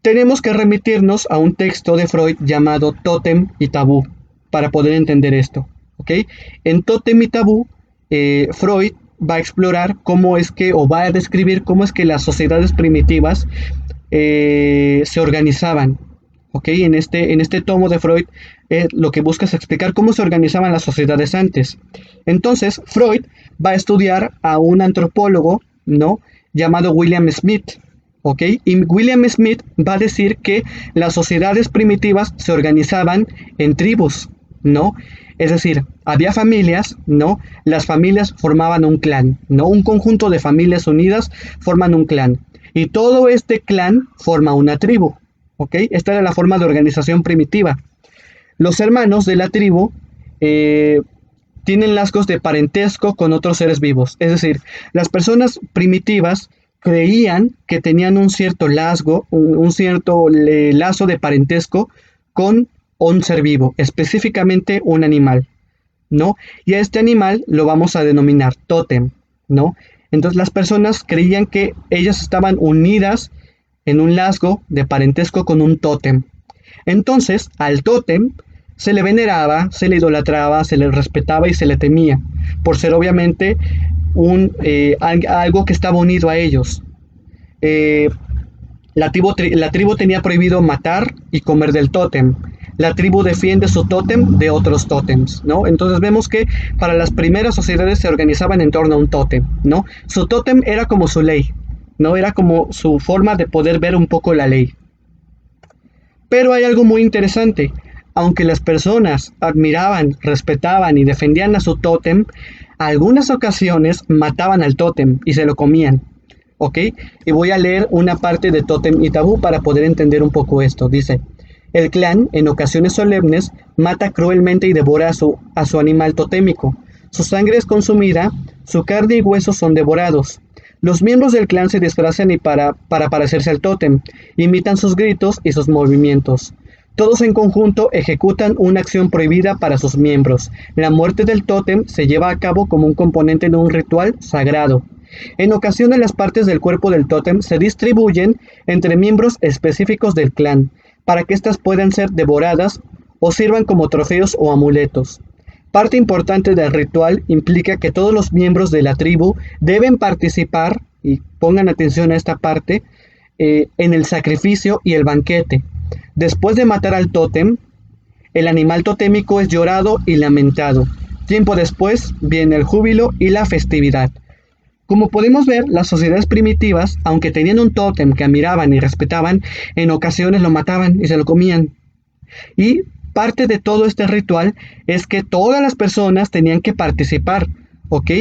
Tenemos que remitirnos a un texto de Freud llamado Tótem y Tabú para poder entender esto. ¿Okay? En Tótem y Tabú, Freud va a explorar cómo es que, o va a describir cómo es que las sociedades primitivas se organizaban. ¿Okay? En este tomo de Freud lo que busca es explicar cómo se organizaban las sociedades antes. Entonces, Freud va a estudiar a un antropólogo, ¿no? Llamado William Smith. ¿Okay? Y William Smith va a decir que las sociedades primitivas se organizaban en tribus, ¿no? Es decir, había familias, ¿no? Las familias formaban un clan, ¿no? Un conjunto de familias unidas forman un clan. Y todo este clan forma una tribu, ¿ok? Esta era la forma de organización primitiva. Los hermanos de la tribu tienen lazos de parentesco con otros seres vivos. Es decir, las personas primitivas creían que tenían un cierto un cierto lazo de parentesco con un ser vivo, específicamente un animal, ¿no? Y a este animal lo vamos a denominar tótem, ¿no? Entonces las personas creían que ellas estaban unidas en un lazo de parentesco con un tótem. Entonces al tótem se le veneraba, se le idolatraba, se le respetaba y se le temía, por ser obviamente algo que estaba unido a ellos. Eh, la tribu tenía prohibido matar y comer del tótem. La tribu defiende su tótem de otros tótems, ¿no? Entonces vemos que para las primeras sociedades se organizaban en torno a un tótem, ¿no? Su tótem era como su ley, ¿no? Era como su forma de poder ver un poco la ley. Pero hay algo muy interesante. Aunque las personas admiraban, respetaban y defendían a su tótem, algunas ocasiones mataban al tótem y se lo comían. ¿Ok? Y voy a leer una parte de Tótem y Tabú para poder entender un poco esto. Dice, el clan, en ocasiones solemnes, mata cruelmente y devora a su animal totémico. Su sangre es consumida, su carne y huesos son devorados. Los miembros del clan se disfrazan para parecerse al tótem, imitan sus gritos y sus movimientos. Todos en conjunto ejecutan una acción prohibida para sus miembros. La muerte del tótem se lleva a cabo como un componente de un ritual sagrado. En ocasiones las partes del cuerpo del tótem se distribuyen entre miembros específicos del clan, para que éstas puedan ser devoradas o sirvan como trofeos o amuletos. Parte importante del ritual implica que todos los miembros de la tribu deben participar, y pongan atención a esta parte, en el sacrificio y el banquete. Después de matar al tótem, el animal totémico es llorado y lamentado. Tiempo después viene el júbilo y la festividad. Como podemos ver, las sociedades primitivas, aunque tenían un tótem que admiraban y respetaban, en ocasiones lo mataban y se lo comían. Y parte de todo este ritual es que todas las personas tenían que participar, ¿ok?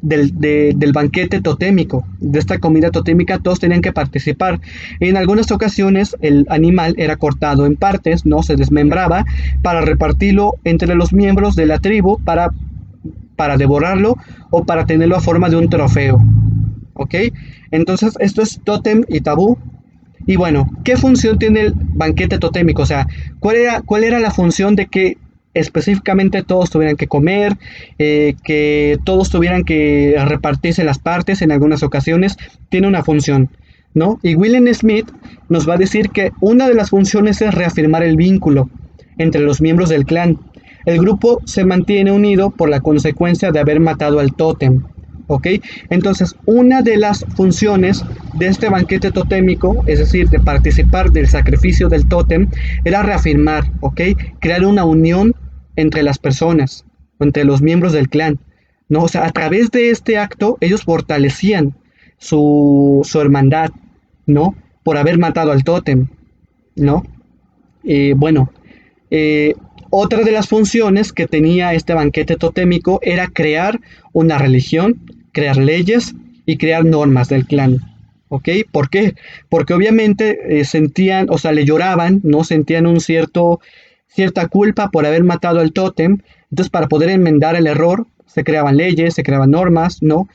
Del banquete totémico, de esta comida totémica, todos tenían que participar. En algunas ocasiones el animal era cortado en partes, no se desmembraba, para repartirlo entre los miembros de la tribu para devorarlo o para tenerlo a forma de un trofeo. ¿Ok? Entonces esto es tótem y tabú. Y bueno, ¿qué función tiene el banquete totémico? O sea, ¿cuál era la función de que específicamente todos tuvieran que comer, que todos tuvieran que repartirse las partes en algunas ocasiones? Tiene una función, ¿no? Y William Smith nos va a decir que una de las funciones es reafirmar el vínculo entre los miembros del clan. El grupo se mantiene unido por la consecuencia de haber matado al tótem, ¿ok? Entonces, una de las funciones de este banquete totémico, es decir, de participar del sacrificio del tótem, era reafirmar, ¿ok? Crear una unión entre las personas, entre los miembros del clan, ¿no? O sea, a través de este acto, ellos fortalecían su hermandad, ¿no? Por haber matado al tótem, ¿no? Bueno, otra de las funciones que tenía este banquete totémico era crear una religión, crear leyes y crear normas del clan. ¿Ok? ¿Por qué? Porque obviamente sentían, o sea, le lloraban, ¿no? Sentían cierta culpa por haber matado al tótem. Entonces, para poder enmendar el error, se creaban leyes, se creaban normas, ¿no?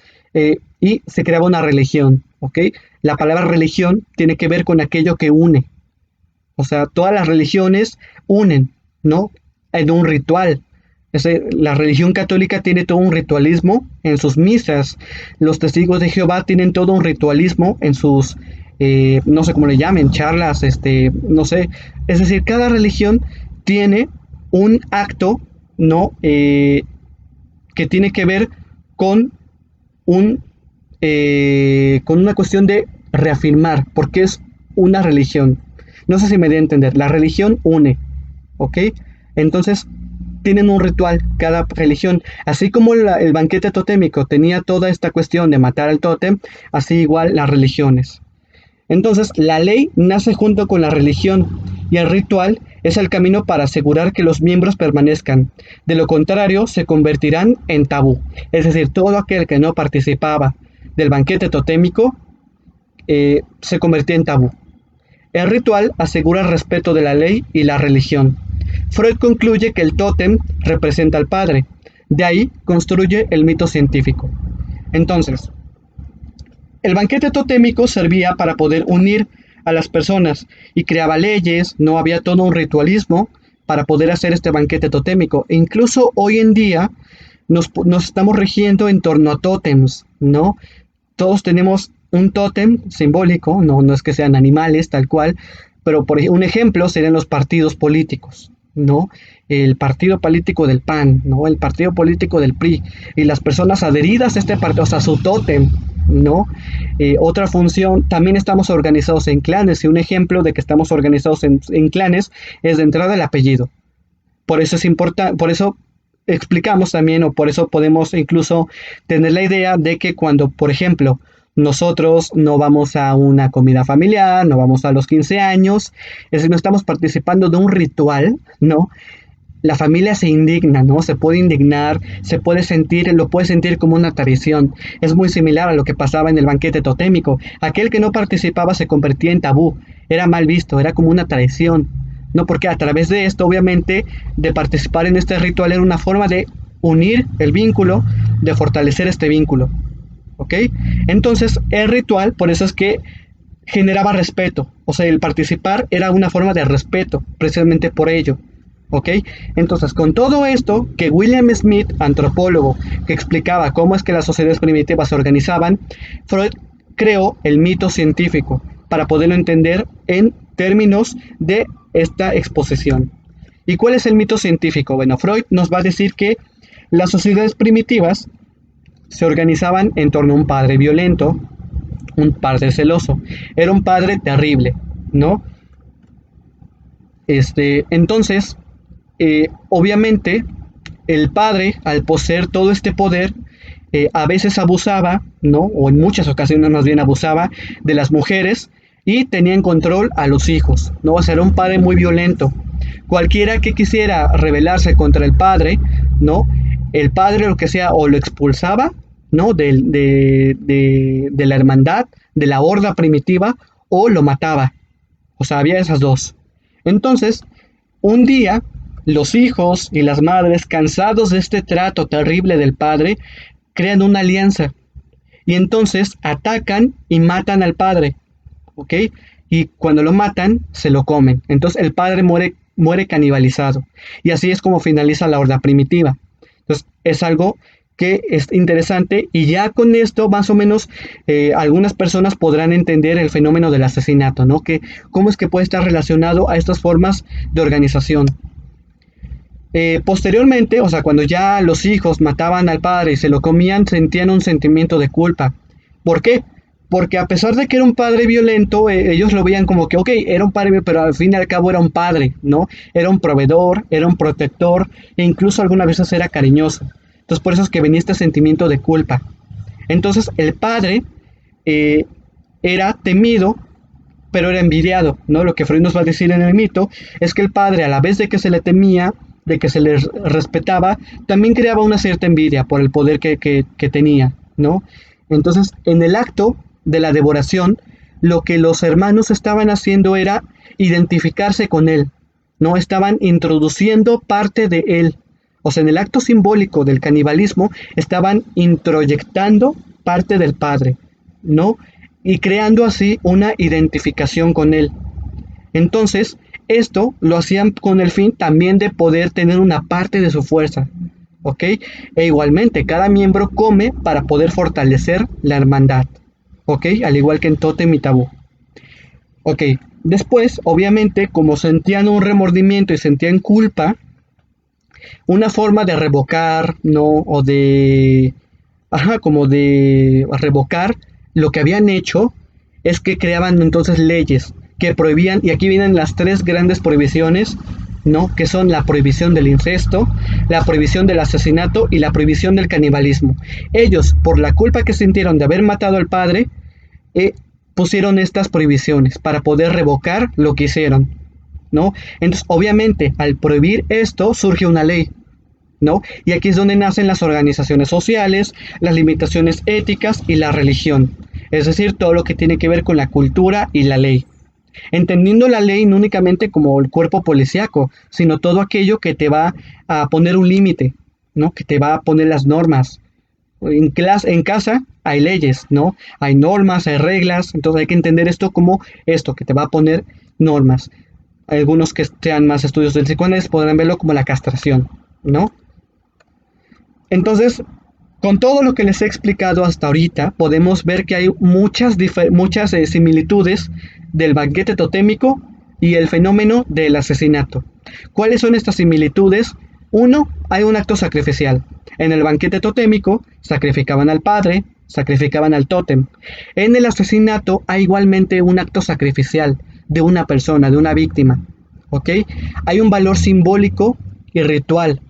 Y se creaba una religión, ¿ok? La palabra religión tiene que ver con aquello que une. O sea, todas las religiones unen, ¿no? En un ritual. La religión católica tiene todo un ritualismo en sus misas. Los testigos de Jehová tienen todo un ritualismo en sus, no sé cómo le llamen, charlas, no sé. Es decir, cada religión tiene un acto, ¿no? Que tiene que ver con con una cuestión de reafirmar, porque es una religión. No sé si me di a entender. La religión une, ¿ok? Entonces, tienen un ritual cada religión. Así como el banquete totémico tenía toda esta cuestión de matar al tótem, así igual las religiones. Entonces, la ley nace junto con la religión y el ritual es el camino para asegurar que los miembros permanezcan. De lo contrario, se convertirán en tabú. Es decir, todo aquel que no participaba del banquete totémico se convertía en tabú. El ritual asegura el respeto de la ley y la religión. Freud concluye que el tótem representa al padre. De ahí construye el mito científico. Entonces, El banquete totémico servía para poder unir a las personas y creaba leyes, no había todo un ritualismo para poder hacer este banquete totémico. E incluso hoy en día nos estamos rigiendo en torno a tótems, ¿no? Todos tenemos un tótem simbólico, no es que sean animales tal cual, pero un ejemplo serían los partidos políticos, ¿no? El partido político del PAN, ¿no? El partido político del PRI, y las personas adheridas a este partido, o sea, su tótem, ¿no? Otra función, también estamos organizados en clanes, y un ejemplo de que estamos organizados en clanes es de entrada el apellido. Por eso es importante, por eso explicamos también, o por eso podemos incluso tener la idea de que cuando, por ejemplo, nosotros no vamos a una comida familiar, no vamos a los 15 años, es decir, no estamos participando de un ritual, ¿no? La familia se indigna, ¿no? Se puede indignar, se puede sentir, lo puede sentir como una traición. Es muy similar a lo que pasaba en el banquete totémico. Aquel que no participaba se convertía en tabú, era mal visto, era como una traición, ¿no? Porque a través de esto, obviamente, de participar en este ritual era una forma de unir el vínculo, de fortalecer este vínculo, ¿ok? Entonces, el ritual, por eso es que generaba respeto, o sea, el participar era una forma de respeto, precisamente por ello. ¿Ok? Entonces, con todo esto, que William Smith, antropólogo, que explicaba cómo es que las sociedades primitivas se organizaban, Freud creó el mito científico para poderlo entender en términos de esta exposición. ¿Y cuál es el mito científico? Bueno, Freud nos va a decir que las sociedades primitivas se organizaban en torno a un padre violento, un padre celoso. Era un padre terrible, ¿no? Entonces, obviamente, el padre, al poseer todo este poder, a veces abusaba, ¿no? O en muchas ocasiones más bien abusaba de las mujeres y tenía en control a los hijos, ¿no? O sea, era un padre muy violento. Cualquiera que quisiera rebelarse contra el padre, ¿no? El padre lo que sea, o lo expulsaba, ¿no? De la hermandad, de la horda primitiva, o lo mataba. O sea, había esas dos. Entonces, un día, los hijos y las madres, cansados de este trato terrible del padre, crean una alianza. Y entonces atacan y matan al padre, ¿ok? Y cuando lo matan, se lo comen. Entonces el padre muere canibalizado. Y así es como finaliza la horda primitiva. Entonces es algo que es interesante, y ya con esto más o menos algunas personas podrán entender el fenómeno del asesinato, ¿no? Que cómo es que puede estar relacionado a estas formas de organización. Posteriormente, o sea, cuando ya los hijos mataban al padre y se lo comían, sentían un sentimiento de culpa. ¿Por qué? Porque a pesar de que era un padre violento, ellos lo veían como que, ok, era un padre, pero al fin y al cabo era un padre, ¿no? Era un proveedor, era un protector, e incluso algunas veces era cariñoso. Entonces por eso es que venía este sentimiento de culpa. Entonces el padre era temido, pero era envidiado, ¿no? Lo que Freud nos va a decir en el mito es que el padre, a la vez de que se le temía, de que se le respetaba, también creaba una cierta envidia por el poder que tenía, ¿no? Entonces, en el acto de la devoración, lo que los hermanos estaban haciendo era identificarse con él, ¿no? Estaban introduciendo parte de él. O sea, en el acto simbólico del canibalismo, estaban introyectando parte del padre, ¿no? Y creando así una identificación con él. Entonces, esto lo hacían con el fin también de poder tener una parte de su fuerza, ¿ok? E igualmente, cada miembro come para poder fortalecer la hermandad, ¿ok? Al igual que en Tótem y Tabú. Ok, después, obviamente, como sentían un remordimiento y sentían culpa, una forma de revocar, ¿no? O de... Ajá, como de revocar lo que habían hecho, es que creaban entonces leyes que prohibían, y aquí vienen las tres grandes prohibiciones, ¿no? Que son la prohibición del incesto, la prohibición del asesinato y la prohibición del canibalismo. Ellos, por la culpa que sintieron de haber matado al padre, pusieron estas prohibiciones para poder revocar lo que hicieron, ¿no? Entonces, obviamente, al prohibir esto, surge una ley, ¿no? Y aquí es donde nacen las organizaciones sociales, las limitaciones éticas y la religión. Es decir, todo lo que tiene que ver con la cultura y la ley. Entendiendo la ley no únicamente como el cuerpo policíaco, sino todo aquello que te va a poner un límite, ¿no? Que te va a poner las normas, En casa hay leyes, ¿no? Hay normas, hay reglas, entonces hay que entender esto como esto, que te va a poner normas. Algunos que sean más estudios del psicoanálisis podrán verlo como la castración, ¿no? Entonces, con todo lo que les he explicado hasta ahorita, podemos ver que hay muchas similitudes del banquete totémico y el fenómeno del asesinato. ¿Cuáles son estas similitudes? Uno, hay un acto sacrificial. En el banquete totémico sacrificaban al padre, sacrificaban al tótem. En el asesinato hay igualmente un acto sacrificial de una persona, de una víctima. ¿Ok? Hay un valor simbólico y ritual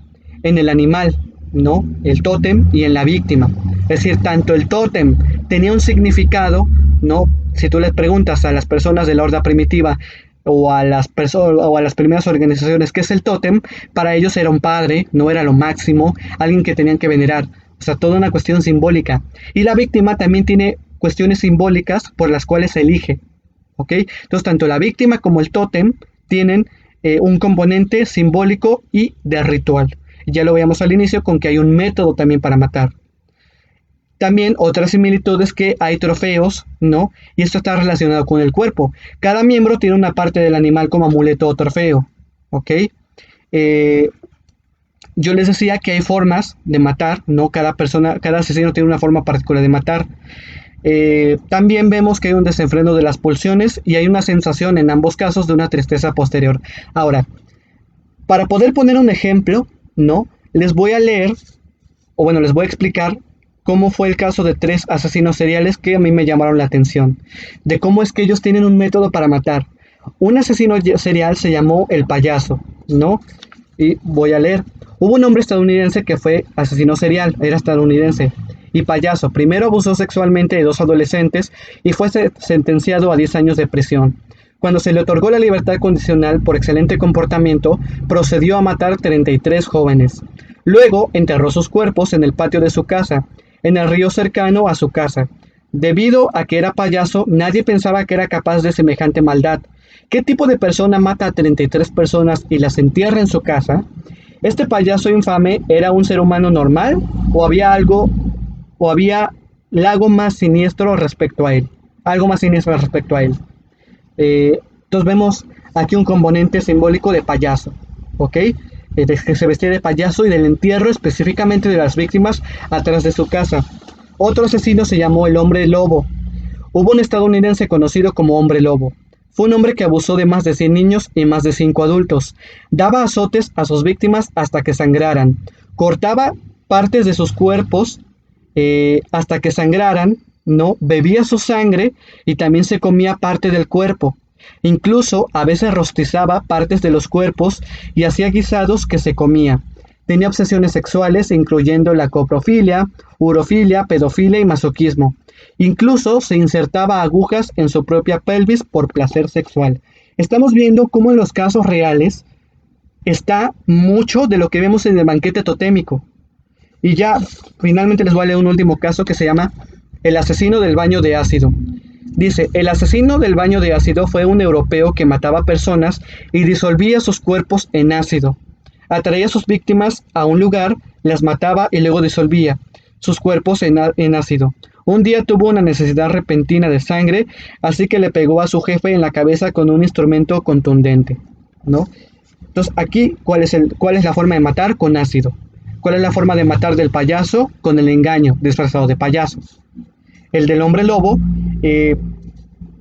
en el animal, ¿no? El tótem y en la víctima. Es decir, tanto el tótem tenía un significado, ¿no? Si tú les preguntas a las personas de la horda primitiva o a las primeras organizaciones qué es el tótem, para ellos era un padre, no era lo máximo, alguien que tenían que venerar. O sea, toda una cuestión simbólica. Y la víctima también tiene cuestiones simbólicas por las cuales se elige. ¿Ok? Entonces, tanto la víctima como el tótem tienen un componente simbólico y de ritual. Ya lo veíamos al inicio con que hay un método también para matar. También otra similitud es que hay trofeos, ¿no? Y esto está relacionado con el cuerpo. Cada miembro tiene una parte del animal como amuleto o trofeo, ¿ok? Yo les decía que hay formas de matar, ¿no? Cada asesino tiene una forma particular de matar. También vemos que hay un desenfreno de las pulsiones y hay una sensación en ambos casos de una tristeza posterior. Ahora, para poder poner un ejemplo, ¿no? Les voy a leer, o bueno, les voy a explicar cómo fue el caso de 3 asesinos seriales que a mí me llamaron la atención, de cómo es que ellos tienen un método para matar. Un asesino serial se llamó el payaso, ¿no? Y voy a leer. Hubo un hombre estadounidense que fue asesino serial, era estadounidense, y payaso. Primero abusó sexualmente de 2 adolescentes y fue sentenciado a 10 años de prisión. Cuando se le otorgó la libertad condicional por excelente comportamiento, procedió a matar 33 jóvenes. Luego enterró sus cuerpos en el patio de su casa, en el río cercano a su casa. Debido a que era payaso, nadie pensaba que era capaz de semejante maldad. ¿Qué tipo de persona mata a 33 personas y las entierra en su casa? ¿Este payaso infame era un ser humano normal o había algo más siniestro respecto a él? Algo más siniestro respecto a él. Entonces vemos aquí un componente simbólico de payaso, ¿ok? De que se vestía de payaso y del entierro específicamente de las víctimas atrás de su casa. Otro asesino se llamó el hombre lobo. Hubo un estadounidense conocido como hombre lobo. Fue un hombre que abusó de más de 100 niños y más de 5 adultos. Daba azotes a sus víctimas hasta que sangraran. Cortaba partes de sus cuerpos hasta que sangraran, ¿no? Bebía su sangre y también se comía parte del cuerpo. Incluso a veces rostizaba partes de los cuerpos y hacía guisados que se comía. Tenía obsesiones sexuales, incluyendo la coprofilia, urofilia, pedofilia y masoquismo. Incluso se insertaba agujas en su propia pelvis por placer sexual. Estamos viendo cómo en los casos reales está mucho de lo que vemos en el banquete totémico. Y ya finalmente les voy a leer un último caso que se llama El asesino del baño de ácido. Dice, el asesino del baño de ácido fue un europeo que mataba personas y disolvía sus cuerpos en ácido. Atraía a sus víctimas a un lugar, las mataba y luego disolvía sus cuerpos en ácido. Un día tuvo una necesidad repentina de sangre, así que le pegó a su jefe en la cabeza con un instrumento contundente, ¿no? Entonces aquí, ¿cuál es la forma de matar? Con ácido. ¿Cuál es la forma de matar del payaso? Con el engaño, disfrazado de payaso. El del hombre lobo,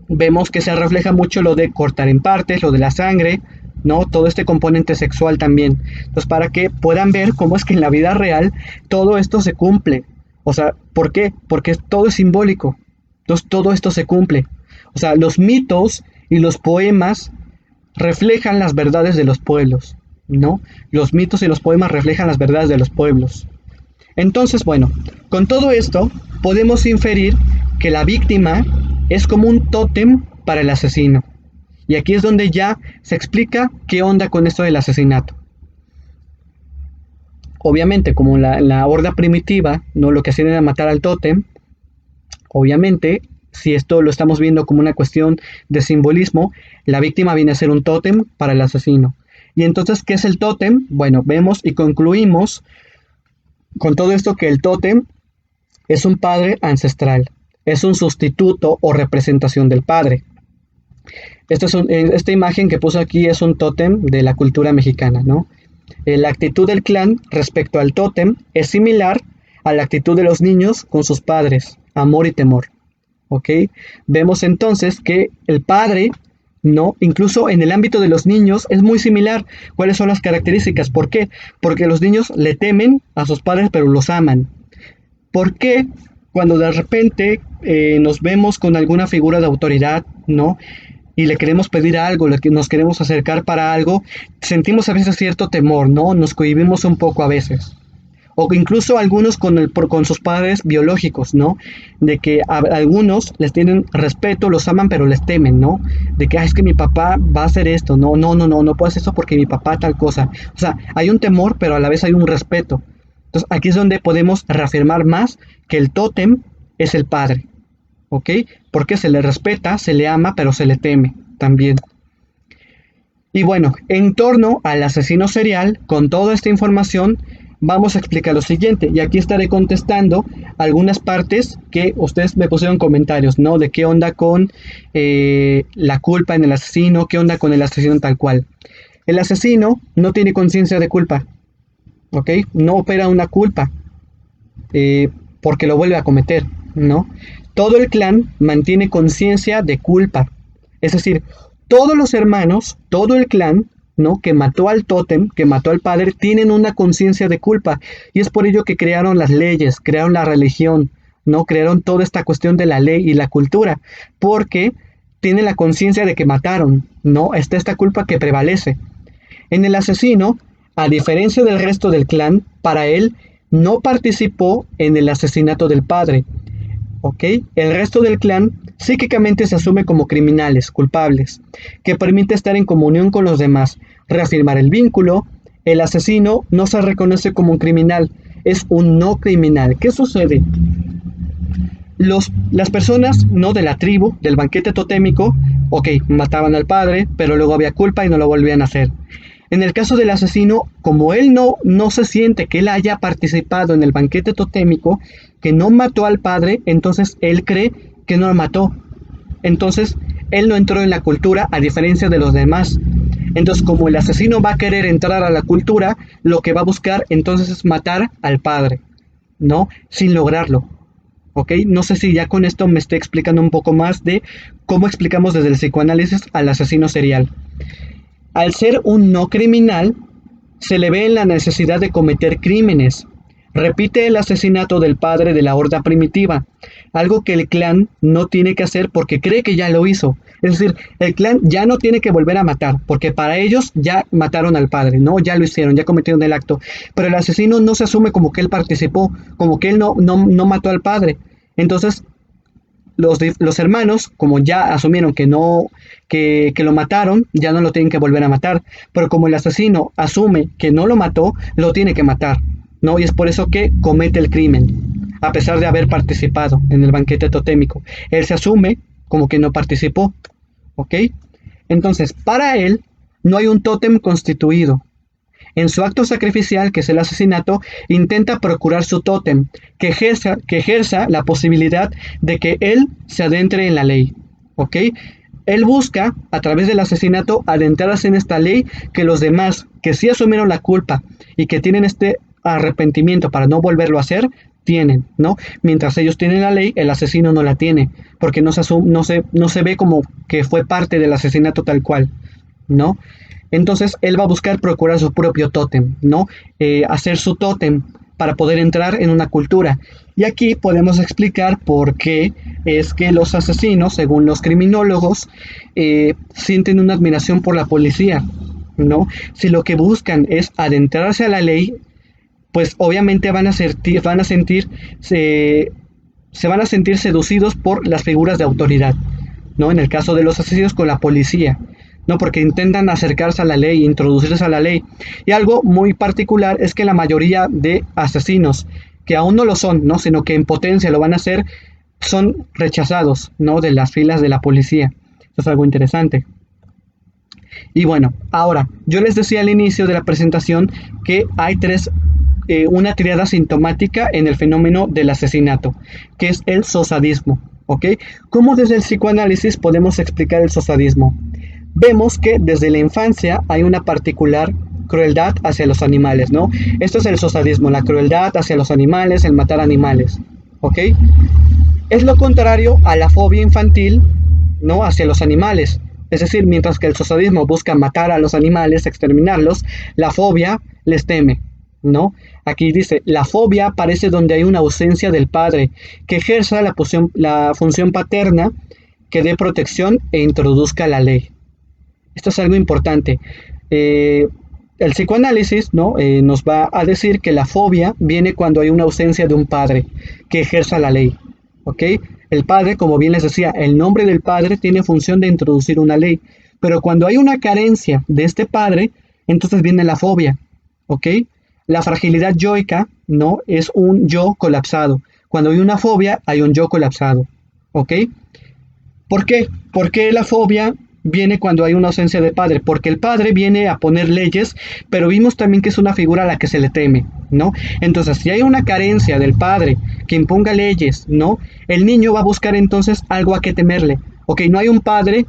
vemos que se refleja mucho lo de cortar en partes, lo de la sangre, ¿no? Todo este componente sexual también. Entonces, para que puedan ver cómo es que en la vida real todo esto se cumple. O sea, ¿por qué? Porque todo es simbólico. Entonces, todo esto se cumple. O sea, los mitos y los poemas reflejan las verdades de los pueblos, ¿no? Los mitos y los poemas reflejan las verdades de los pueblos. Entonces, bueno, con todo esto podemos inferir que la víctima es como un tótem para el asesino. Y aquí es donde ya se explica qué onda con esto del asesinato. Obviamente, como la horda primitiva, ¿no? Lo que hacían era matar al tótem. Obviamente, si esto lo estamos viendo como una cuestión de simbolismo, la víctima viene a ser un tótem para el asesino. Y entonces, ¿qué es el tótem? Bueno, vemos y concluimos con todo esto que el tótem es un padre ancestral, es un sustituto o representación del padre. Esta imagen que puso aquí es un tótem de la cultura mexicana, ¿no? La actitud del clan respecto al tótem es similar a la actitud de los niños con sus padres, amor y temor. ¿Ok? Vemos entonces que el padre, ¿no? Incluso en el ámbito de los niños es muy similar. ¿Cuáles son las características? ¿Por qué? Porque los niños le temen a sus padres, pero los aman. ¿Por qué? Cuando de repente nos vemos con alguna figura de autoridad, ¿no? Y le queremos pedir algo, nos queremos acercar para algo, sentimos a veces cierto temor, ¿no? Nos cohibimos un poco a veces. O incluso algunos con sus padres biológicos, ¿no? De que a algunos les tienen respeto, los aman, pero les temen, ¿no? De que es que mi papá va a hacer esto, no puedes eso porque mi papá tal cosa. O sea, hay un temor, pero a la vez hay un respeto. Entonces aquí es donde podemos reafirmar más que el tótem es el padre, ¿ok? Porque se le respeta, se le ama, pero se le teme también. Y bueno, en torno al asesino serial, con toda esta información, vamos a explicar lo siguiente, y aquí estaré contestando algunas partes que ustedes me pusieron comentarios, ¿no? De qué onda con la culpa en el asesino, qué onda con el asesino tal cual. El asesino no tiene conciencia de culpa, ¿ok? No opera una culpa, porque lo vuelve a cometer, ¿no? Todo el clan mantiene conciencia de culpa, es decir, todos los hermanos, todo el clan, ¿no? Que mató al tótem, que mató al padre, tienen una conciencia de culpa. Y es por ello que crearon las leyes, crearon la religión, ¿no? Crearon toda esta cuestión de la ley y la cultura, porque tienen la conciencia de que mataron, ¿no? Está esta culpa que prevalece. En el asesino, a diferencia del resto del clan, para él no participó en el asesinato del padre, ¿ok? El resto del clan psíquicamente se asume como criminales, culpables, que permite estar en comunión con los demás, reafirmar el vínculo. El asesino no se reconoce como un criminal, es un no criminal. ¿Qué sucede? Las personas no de la tribu, del banquete totémico, ok, mataban al padre, pero luego había culpa y no lo volvían a hacer. En el caso del asesino, como él no se siente que él haya participado en el banquete totémico, que no mató al padre, entonces él cree que no lo mató. Entonces, él no entró en la cultura a diferencia de los demás. Entonces, como el asesino va a querer entrar a la cultura, lo que va a buscar entonces es matar al padre, ¿no? Sin lograrlo. ¿Ok? No sé si ya con esto me esté explicando un poco más de cómo explicamos desde el psicoanálisis al asesino serial. Al ser un no criminal, se le ve en la necesidad de cometer crímenes. Repite el asesinato del padre de la horda primitiva, algo que el clan no tiene que hacer porque cree que ya lo hizo. Es decir, el clan ya no tiene que volver a matar, porque para ellos ya mataron al padre, ¿no? Ya lo hicieron, ya cometieron el acto. Pero el asesino no se asume como que él participó, como que él no mató al padre. Entonces, los hermanos, como ya asumieron que lo mataron, ya no lo tienen que volver a matar. Pero como el asesino asume que no lo mató, lo tiene que matar, ¿no? Y es por eso que comete el crimen, a pesar de haber participado en el banquete totémico. Él se asume como que no participó, ¿ok? Entonces, para él, no hay un tótem constituido. En su acto sacrificial, que es el asesinato, intenta procurar su tótem, que ejerza la posibilidad de que él se adentre en la ley, ¿ok? Él busca, a través del asesinato, adentrarse en esta ley que los demás, que sí asumieron la culpa y que tienen este arrepentimiento para no volverlo a hacer, tienen, ¿no? Mientras ellos tienen la ley, el asesino no la tiene, porque no se ve como que fue parte del asesinato tal cual, ¿no? Entonces él va a buscar procurar su propio tótem, ¿no? Hacer su tótem para poder entrar en una cultura. Y aquí podemos explicar por qué es que los asesinos, según los criminólogos, sienten una admiración por la policía, ¿no? Si lo que buscan es adentrarse a la ley, pues obviamente se van a sentir seducidos por las figuras de autoridad, ¿no? En el caso de los asesinos, con la policía, ¿no? Porque intentan acercarse a la ley, introducirse a la ley. Y algo muy particular es que la mayoría de asesinos, que aún no lo son, ¿no? Sino que en potencia lo van a hacer, son rechazados, ¿no? De las filas de la policía. Eso es algo interesante. Y bueno, ahora, yo les decía al inicio de la presentación que hay tres una triada sintomática en el fenómeno del asesinato, que es el sosadismo. ¿Ok? ¿Cómo desde el psicoanálisis podemos explicar el sosadismo? Vemos que desde la infancia hay una particular crueldad hacia los animales, ¿no? Esto es el sosadismo, la crueldad hacia los animales, el matar animales, ¿ok? Es lo contrario a la fobia infantil, ¿no? Hacia los animales. Es decir, mientras que el sosadismo busca matar a los animales, exterminarlos, la fobia les teme, ¿no? Aquí dice, la fobia aparece donde hay una ausencia del padre que ejerza la función paterna, que dé protección e introduzca la ley. Esto es algo importante. El psicoanálisis, ¿no? Nos va a decir que la fobia viene cuando hay una ausencia de un padre que ejerza la ley. ¿Ok? El padre, como bien les decía, el nombre del padre tiene función de introducir una ley. Pero cuando hay una carencia de este padre, entonces viene la fobia. ¿Ok? La fragilidad yoica, ¿no? Es un yo colapsado. Cuando hay una fobia, hay un yo colapsado. ¿Ok? ¿Por qué? ¿Por qué la fobia viene cuando hay una ausencia de padre? Porque el padre viene a poner leyes, pero vimos también que es una figura a la que se le teme, ¿no? Entonces, si hay una carencia del padre que imponga leyes, ¿no? El niño va a buscar entonces algo a que temerle. Ok, no hay un padre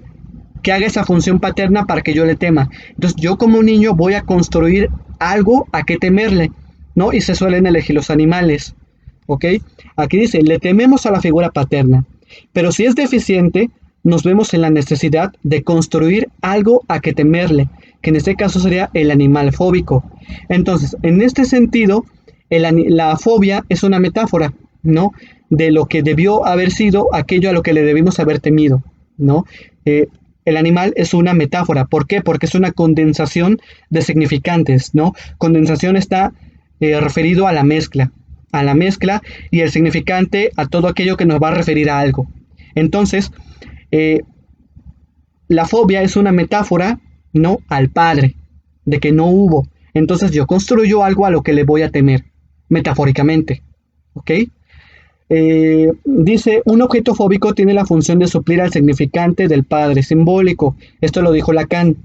que haga esa función paterna para que yo le tema. Entonces, yo como niño voy a construir algo a que temerle, ¿no? Y se suelen elegir los animales, ¿ok? Aquí dice, le tememos a la figura paterna. Pero si es deficiente, nos vemos en la necesidad de construir algo a que temerle, que en este caso sería el animal fóbico. Entonces, en este sentido, la fobia es una metáfora, ¿no? De lo que debió haber sido aquello a lo que le debimos haber temido, ¿no? El animal es una metáfora. ¿Por qué? Porque es una condensación de significantes, ¿no? Condensación está referido a la mezcla y el significante a todo aquello que nos va a referir a algo. Entonces, la fobia es una metáfora, ¿no? Al padre, de que no hubo. Entonces yo construyo algo a lo que le voy a temer, metafóricamente. ¿Ok? Dice, un objeto fóbico tiene la función de suplir al significante del padre simbólico. Esto lo dijo Lacan.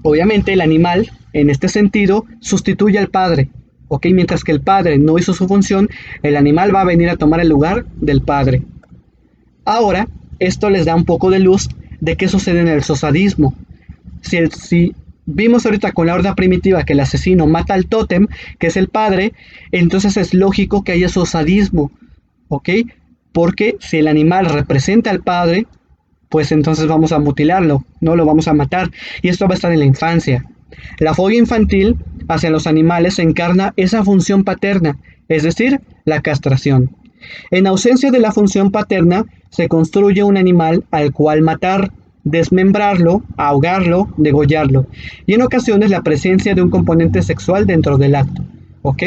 Obviamente el animal, en este sentido, sustituye al padre. ¿Ok? Mientras que el padre no hizo su función, el animal va a venir a tomar el lugar del padre. Ahora, esto les da un poco de luz de qué sucede en el sosadismo. Si vimos ahorita con la horda primitiva que el asesino mata al tótem, que es el padre, entonces es lógico que haya sosadismo, ¿ok? Porque si el animal representa al padre, pues entonces vamos a mutilarlo, no lo vamos a matar, y esto va a estar en la infancia. La fobia infantil hacia los animales encarna esa función paterna, es decir, la castración. En ausencia de la función paterna, se construye un animal al cual matar, desmembrarlo, ahogarlo, degollarlo, y en ocasiones la presencia de un componente sexual dentro del acto. ¿Ok?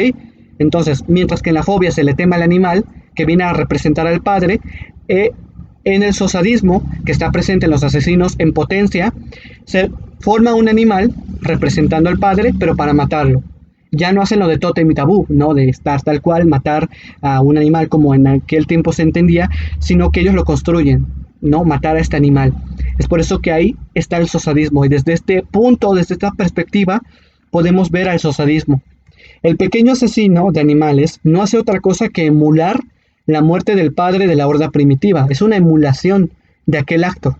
Entonces, mientras que en la fobia se le teme al animal, que viene a representar al padre, en el sosadismo, que está presente en los asesinos en potencia, se forma un animal representando al padre, pero para matarlo. Ya no hacen lo de tótem y tabú, ¿no? De estar tal cual, matar a un animal como en aquel tiempo se entendía, sino que ellos lo construyen, ¿no? Matar a este animal. Es por eso que ahí está el sosadismo, y desde este punto, desde esta perspectiva, podemos ver al sosadismo. El pequeño asesino de animales no hace otra cosa que emular la muerte del padre de la horda primitiva. Es una emulación de aquel acto.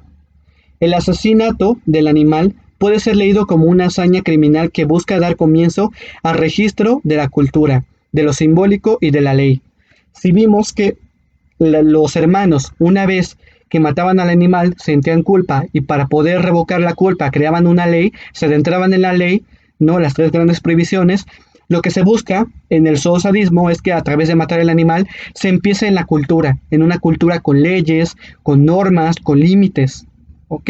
El asesinato del animal puede ser leído como una hazaña criminal que busca dar comienzo al registro de la cultura, de lo simbólico y de la ley. Si vimos que los hermanos, una vez que mataban al animal, sentían culpa y para poder revocar la culpa creaban una ley, se adentraban en la ley, ¿no? Las tres grandes prohibiciones. Lo que se busca en el zoosadismo es que a través de matar el animal se empiece en la cultura, en una cultura con leyes, con normas, con límites. ¿Ok?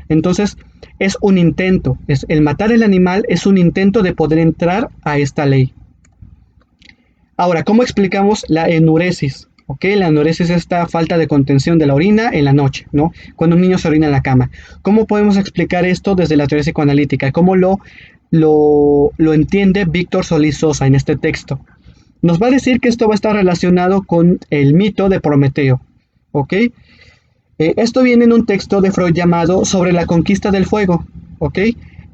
Entonces, es un intento, el matar el animal es un intento de poder entrar a esta ley. Ahora, ¿cómo explicamos la enuresis? ¿Ok? La enuresis es esta falta de contención de la orina en la noche, ¿no? Cuando un niño se orina en la cama. ¿Cómo podemos explicar esto desde la teoría psicoanalítica? ¿Cómo lo entiende Víctor Solís Sosa en este texto? Nos va a decir que esto va a estar relacionado con el mito de Prometeo, ¿ok? Esto viene en un texto de Freud llamado Sobre la conquista del fuego, ¿ok?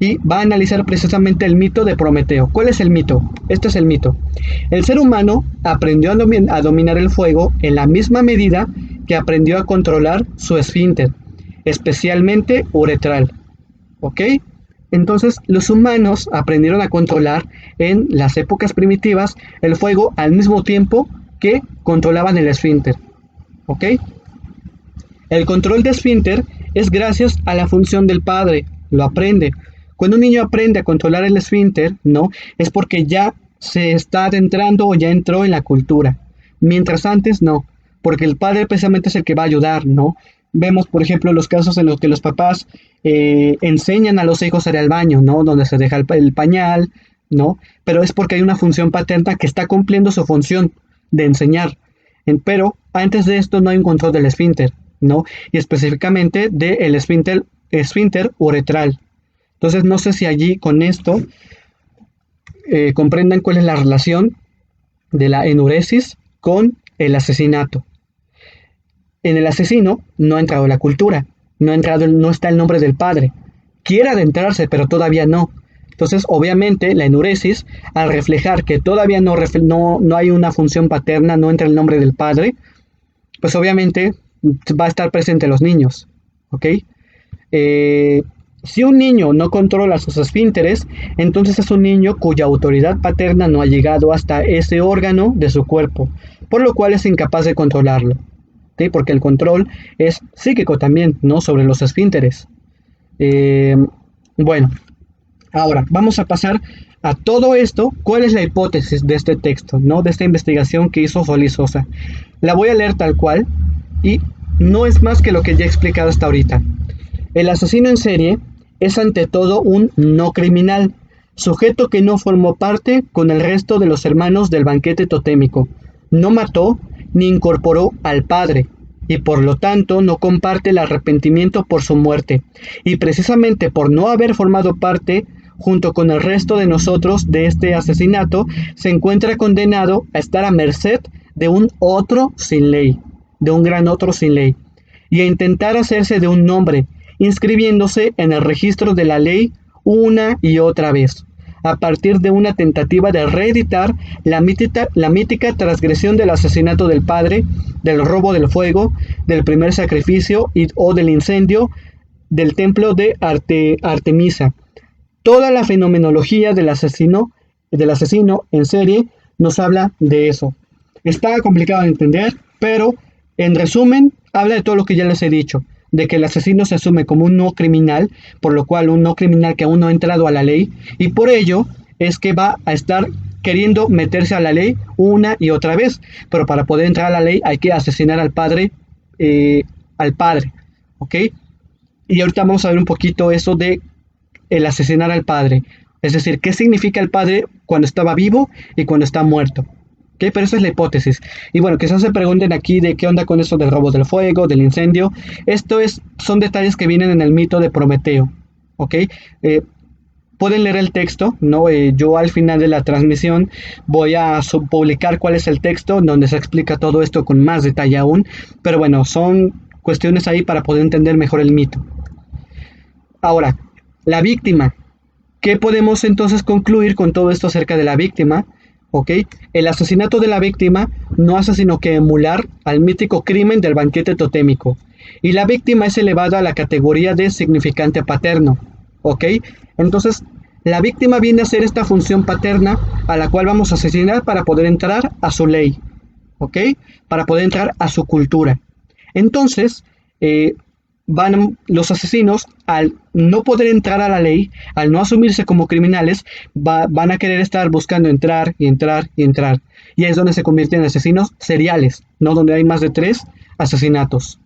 y va a analizar precisamente el mito de Prometeo. ¿Cuál es el mito? Este es el mito. El ser humano aprendió a dominar el fuego en la misma medida que aprendió a controlar su esfínter, especialmente uretral. ¿Ok? Entonces, los humanos aprendieron a controlar en las épocas primitivas el fuego al mismo tiempo que controlaban el esfínter. ¿Ok? El control de esfínter es gracias a la función del padre, lo aprende. Cuando un niño aprende a controlar el esfínter, ¿no? Es porque ya se está adentrando o ya entró en la cultura. Mientras antes no, porque el padre precisamente es el que va a ayudar, ¿no? Vemos, por ejemplo, los casos en los que los papás enseñan a los hijos a ir al baño, ¿no? Donde se deja el pañal, ¿no? Pero es porque hay una función paterna que está cumpliendo su función de enseñar. Pero antes de esto no hay un control del esfínter, ¿no? Y específicamente del esfínter uretral. Entonces no sé si allí con esto comprendan cuál es la relación de la enuresis con el asesinato. En el asesino no ha entrado la cultura, no está el nombre del padre. Quiere adentrarse, pero todavía no. Entonces, obviamente, la enuresis, al reflejar que todavía no hay una función paterna, no entra el nombre del padre, pues obviamente va a estar presente en los niños. ¿Ok? Si un niño no controla sus esfínteres, entonces es un niño cuya autoridad paterna no ha llegado hasta ese órgano de su cuerpo, por lo cual es incapaz de controlarlo. ¿Sí? Porque el control es psíquico también, ¿no? Sobre los esfínteres. Bueno, ahora vamos a pasar a todo esto. ¿Cuál es la hipótesis de este texto, ¿no? De esta investigación que hizo Solís Sosa? La voy a leer tal cual y no es más que lo que ya he explicado hasta ahorita. El asesino en serie es ante todo un no criminal, sujeto que no formó parte con el resto de los hermanos del banquete totémico, no mató ni incorporó al padre, y por lo tanto no comparte el arrepentimiento por su muerte, y precisamente por no haber formado parte junto con el resto de nosotros de este asesinato, se encuentra condenado a estar a merced de un otro sin ley, de un gran otro sin ley, y a intentar hacerse de un nombre, inscribiéndose en el registro de la ley una y otra vez, a partir de una tentativa de reeditar la mítica transgresión del asesinato del padre, del robo del fuego, del primer sacrificio o del incendio del templo de Artemisa. Toda la fenomenología del asesino en serie nos habla de eso. Está complicado de entender, pero en resumen, habla de todo lo que ya les he dicho, de que el asesino se asume como un no criminal, por lo cual un no criminal que aún no ha entrado a la ley, y por ello es que va a estar queriendo meterse a la ley una y otra vez, pero para poder entrar a la ley hay que asesinar al padre, ¿ok? Y ahorita vamos a ver un poquito eso de el asesinar al padre, es decir, qué significa el padre cuando estaba vivo y cuando está muerto. ¿Okay? Pero esa es la hipótesis. Y bueno, quizás se pregunten aquí de qué onda con eso del robo del fuego, del incendio. Son detalles que vienen en el mito de Prometeo. ¿Ok? Pueden leer el texto, ¿no? Yo al final de la transmisión voy a publicar cuál es el texto, donde se explica todo esto con más detalle aún. Pero bueno, son cuestiones ahí para poder entender mejor el mito. Ahora, la víctima. ¿Qué podemos entonces concluir con todo esto acerca de la víctima? ¿Ok? El asesinato de la víctima no hace sino que emular al mítico crimen del banquete totémico, y la víctima es elevada a la categoría de significante paterno. ¿Ok? Entonces, la víctima viene a ser esta función paterna a la cual vamos a asesinar para poder entrar a su ley. ¿Ok? Para poder entrar a su cultura. Entonces, los asesinos, al no poder entrar a la ley, al no asumirse como criminales, van a querer estar buscando entrar y entrar y entrar. Y es donde se convierten en asesinos seriales, no donde hay más de 3 asesinatos.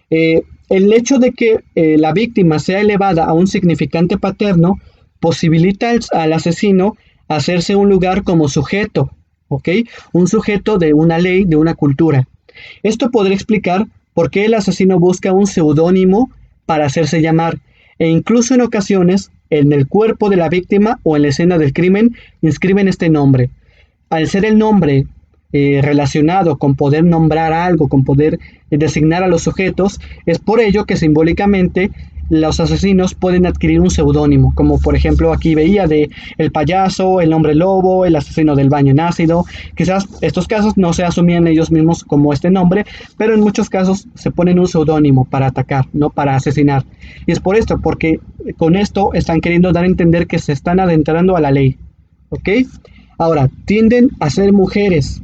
El hecho de que la víctima sea elevada a un significante paterno posibilita al asesino hacerse un lugar como sujeto, ¿ok? Un sujeto de una ley, de una cultura. Esto podría explicar por qué el asesino busca un seudónimo para hacerse llamar, e incluso en ocasiones, en el cuerpo de la víctima o en la escena del crimen, inscriben este nombre. Al ser el nombre relacionado con poder nombrar algo, con poder designar a los sujetos, es por ello que simbólicamente los asesinos pueden adquirir un seudónimo, como por ejemplo aquí veía de el payaso, el hombre lobo, el asesino del baño en ácido. Quizás estos casos no se asumían ellos mismos como este nombre, pero en muchos casos se ponen un seudónimo para atacar, no para asesinar. Y es por esto, porque con esto están queriendo dar a entender que se están adentrando a la ley. ¿Ok? Ahora, tienden a ser mujeres.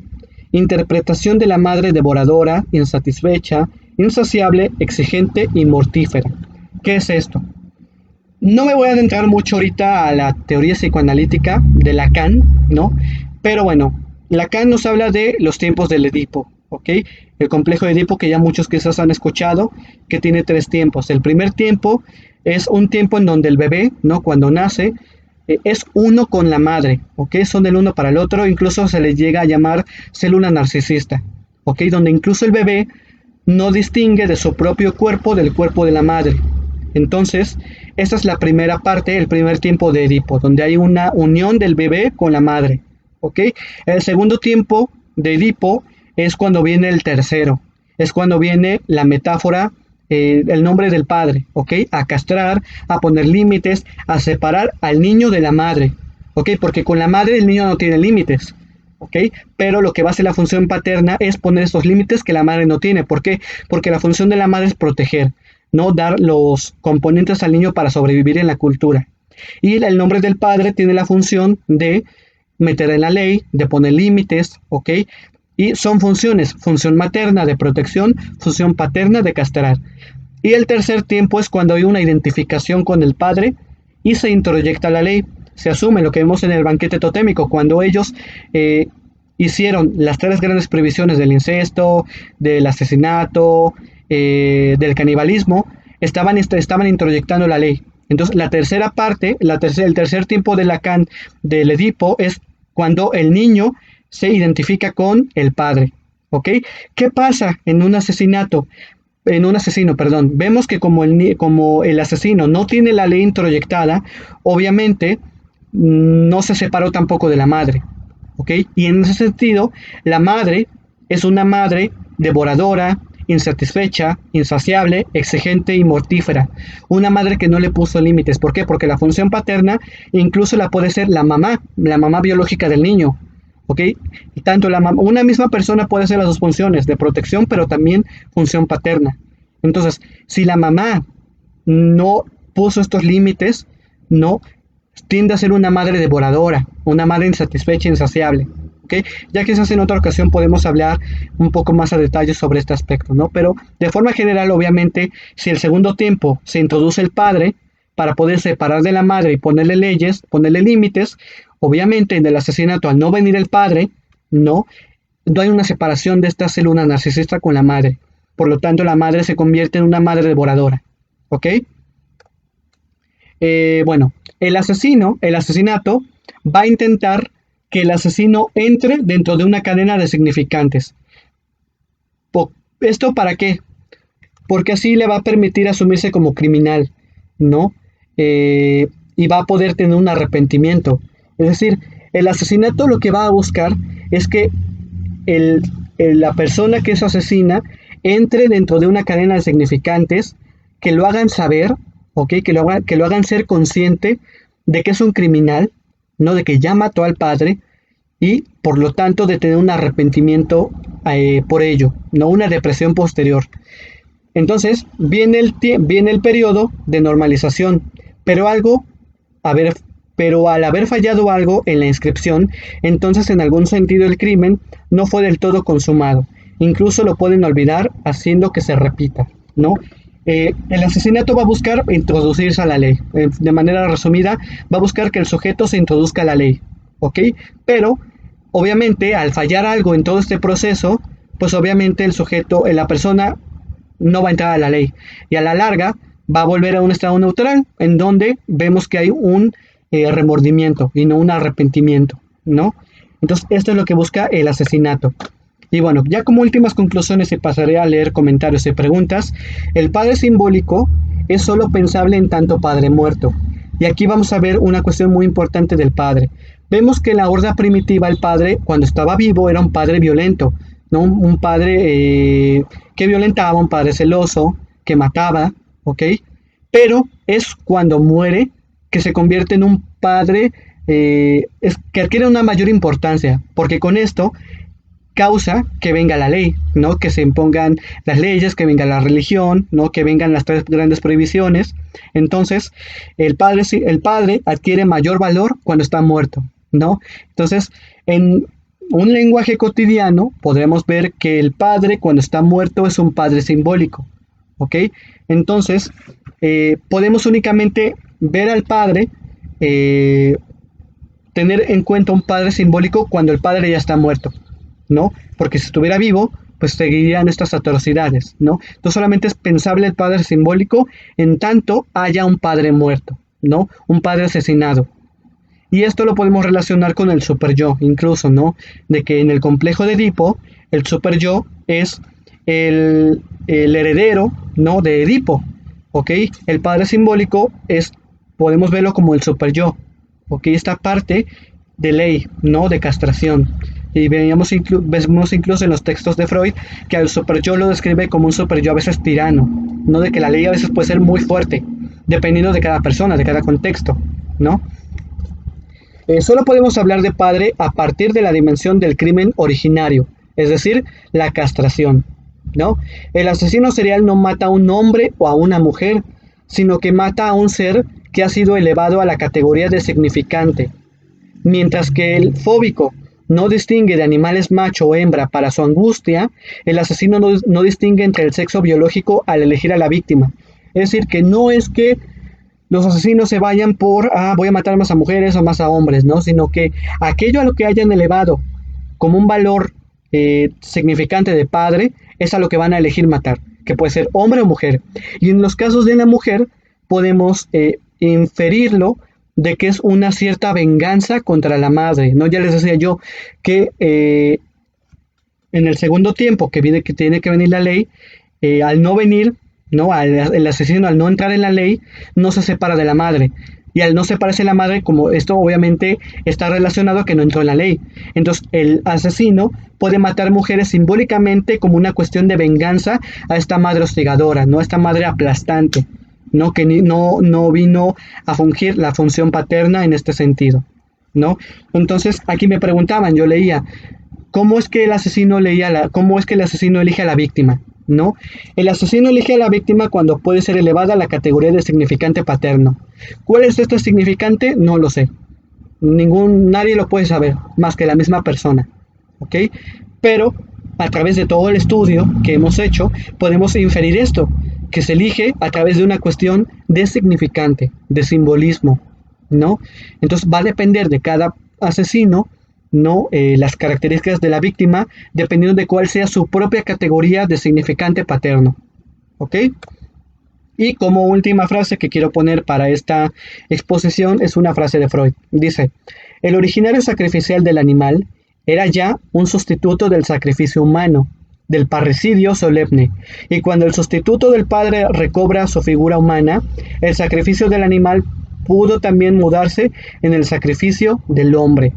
Interpretación de la madre devoradora, insatisfecha, insaciable, exigente y mortífera. ¿Qué es esto? No me voy a adentrar mucho ahorita a la teoría psicoanalítica de Lacan, ¿no? Pero bueno, Lacan nos habla de los tiempos del Edipo, ¿ok? El complejo de Edipo que ya muchos quizás han escuchado, que tiene 3 tiempos. El primer tiempo es un tiempo en donde el bebé, ¿no? Cuando nace, es uno con la madre, ¿ok? Son del uno para el otro, incluso se les llega a llamar célula narcisista, ¿ok? Donde incluso el bebé no distingue de su propio cuerpo del cuerpo de la madre. Entonces, esta es la primera parte, el primer tiempo de Edipo, donde hay una unión del bebé con la madre, ¿ok? El segundo tiempo de Edipo es cuando viene el tercero, es cuando viene la metáfora, el nombre del padre, ¿ok? A castrar, a poner límites, a separar al niño de la madre, ¿ok? Porque con la madre el niño no tiene límites, ¿ok? Pero lo que va a hacer la función paterna es poner esos límites que la madre no tiene. ¿Por qué? Porque la función de la madre es proteger, no dar los componentes al niño para sobrevivir en la cultura. Y el nombre del padre tiene la función de meter en la ley, de poner límites, ¿ok? Y son funciones, función materna de protección, función paterna de castrar. Y el tercer tiempo es cuando hay una identificación con el padre y se introyecta la ley. Se asume lo que vemos en el banquete totémico, cuando ellos hicieron las 3 grandes prohibiciones del incesto, del asesinato, del canibalismo, estaban introyectando la ley. Entonces, la tercera parte, el tercer tiempo de Lacan del Edipo es cuando el niño se identifica con el padre. ¿Ok? ¿Qué pasa en un asesinato? En un asesino, perdón. Vemos que como el asesino no tiene la ley introyectada, obviamente no se separó tampoco de la madre. ¿Ok? Y en ese sentido, la madre es una madre devoradora, insatisfecha, insaciable, exigente y mortífera. Una madre que no le puso límites. ¿Por qué? Porque la función paterna incluso la puede ser la mamá biológica del niño. ¿Ok? Y tanto una misma persona puede hacer las 2 funciones de protección, pero también función paterna. Entonces, si la mamá no puso estos límites, no tiende a ser una madre devoradora, una madre insatisfecha, insaciable. ¿Okay? Ya quizás en otra ocasión podemos hablar un poco más a detalle sobre este aspecto, ¿no? Pero de forma general, obviamente, si el segundo tiempo se introduce el padre para poder separar de la madre y ponerle leyes, ponerle límites, obviamente en el asesinato, al no venir el padre, no hay una separación de esta célula narcisista con la madre. Por lo tanto, la madre se convierte en una madre devoradora. ¿Ok? Bueno, el asesinato va a intentar que el asesino entre dentro de una cadena de significantes. ¿Esto para qué? Porque así le va a permitir asumirse como criminal, ¿no? Y va a poder tener un arrepentimiento. Es decir, el asesinato lo que va a buscar es que la persona que es asesina entre dentro de una cadena de significantes que lo hagan saber, ¿ok? Que lo hagan ser consciente de que es un criminal, ¿no? De que ya mató al padre y por lo tanto de tener un arrepentimiento por ello, no una depresión posterior. Entonces viene el periodo de normalización, pero al haber fallado algo en la inscripción, entonces en algún sentido el crimen no fue del todo consumado. Incluso lo pueden olvidar haciendo que se repita, ¿no? El asesinato va a buscar introducirse a la ley. De manera resumida, va a buscar que el sujeto se introduzca a la ley, ¿ok? Pero, obviamente, al fallar algo en todo este proceso, pues obviamente el sujeto, la persona, no va a entrar a la ley. Y a la larga, va a volver a un estado neutral, en donde vemos que hay un remordimiento y no un arrepentimiento, ¿no? Entonces, esto es lo que busca el asesinato. Y bueno, ya como últimas conclusiones y pasaré a leer comentarios y preguntas, el padre simbólico es solo pensable en tanto padre muerto. Y aquí vamos a ver una cuestión muy importante del padre. Vemos que en la horda primitiva el padre, cuando estaba vivo, era un padre violento, ¿no? Un padre que violentaba, un padre celoso, que mataba, ¿ok? pero es cuando muere que se convierte en un padre, es que adquiere una mayor importancia, porque con esto causa que venga la ley, ¿no? Que se impongan las leyes, que venga la religión, ¿no? Que vengan las tres grandes prohibiciones. Entonces, el padre adquiere mayor valor cuando está muerto, ¿no? Entonces, en un lenguaje cotidiano podremos ver que el padre cuando está muerto es un padre simbólico, ¿ok? Entonces, podemos únicamente ver al padre, eh, tener en cuenta un padre simbólico cuando el padre ya está muerto, ¿no? Porque si estuviera vivo, pues seguirían estas atrocidades, ¿no? Entonces solamente es pensable el padre simbólico en tanto haya un padre muerto, ¿no? Un padre asesinado. Y esto lo podemos relacionar con el super yo, incluso, ¿no? De que en el complejo de Edipo, el super yo es el heredero, ¿no? De Edipo, ¿ok? El padre simbólico es, podemos verlo como el super yo, ¿ok? Esta parte de ley, ¿no? De castración. Y vemos incluso en los textos de Freud que al super yo lo describe como un super yo a veces tirano, ¿no? De que la ley a veces puede ser muy fuerte, dependiendo de cada persona, de cada contexto, ¿no? Solo podemos hablar de padre a partir de la dimensión del crimen originario, es decir, la castración, ¿no? El asesino serial no mata a un hombre o a una mujer, sino que mata a un ser que ha sido elevado a la categoría de significante, mientras que el fóbico no distingue de animales macho o hembra para su angustia, el asesino no distingue entre el sexo biológico al elegir a la víctima. Es decir, que no es que los asesinos se vayan por, voy a matar más a mujeres o más a hombres, ¿no? Sino que aquello a lo que hayan elevado como un valor significante de padre, es a lo que van a elegir matar, que puede ser hombre o mujer. Y en los casos de la mujer, podemos inferirlo de que es una cierta venganza contra la madre, ¿no? Ya les decía yo que en el segundo tiempo que tiene que venir la ley, al no venir, ¿no? El asesino al no entrar en la ley, no se separa de la madre. Y al no separarse de la madre, como esto obviamente está relacionado a que no entró en la ley. Entonces el asesino puede matar mujeres simbólicamente como una cuestión de venganza a esta madre hostigadora, ¿no? A esta madre aplastante, ¿no? Que no vino a fungir la función paterna en este sentido, ¿no? Entonces aquí me preguntaban, yo leía, ¿cómo es que el asesino cómo es que el asesino elige a la víctima? ¿No? El asesino elige a la víctima cuando puede ser elevada a la categoría de significante paterno. ¿Cuál es este significante? No lo sé. Nadie lo puede saber, más que la misma persona. ¿Ok? Pero a través de todo el estudio que hemos hecho, podemos inferir esto, que se elige a través de una cuestión de significante, de simbolismo, ¿no? Entonces va a depender de cada asesino, ¿no? Las características de la víctima, dependiendo de cuál sea su propia categoría de significante paterno. ¿Ok? Y como última frase que quiero poner para esta exposición es una frase de Freud. Dice, el originario sacrificial del animal era ya un sustituto del sacrificio humano, del parricidio solemne, y cuando el sustituto del padre recobra su figura humana, el sacrificio del animal pudo también mudarse en el sacrificio del hombre,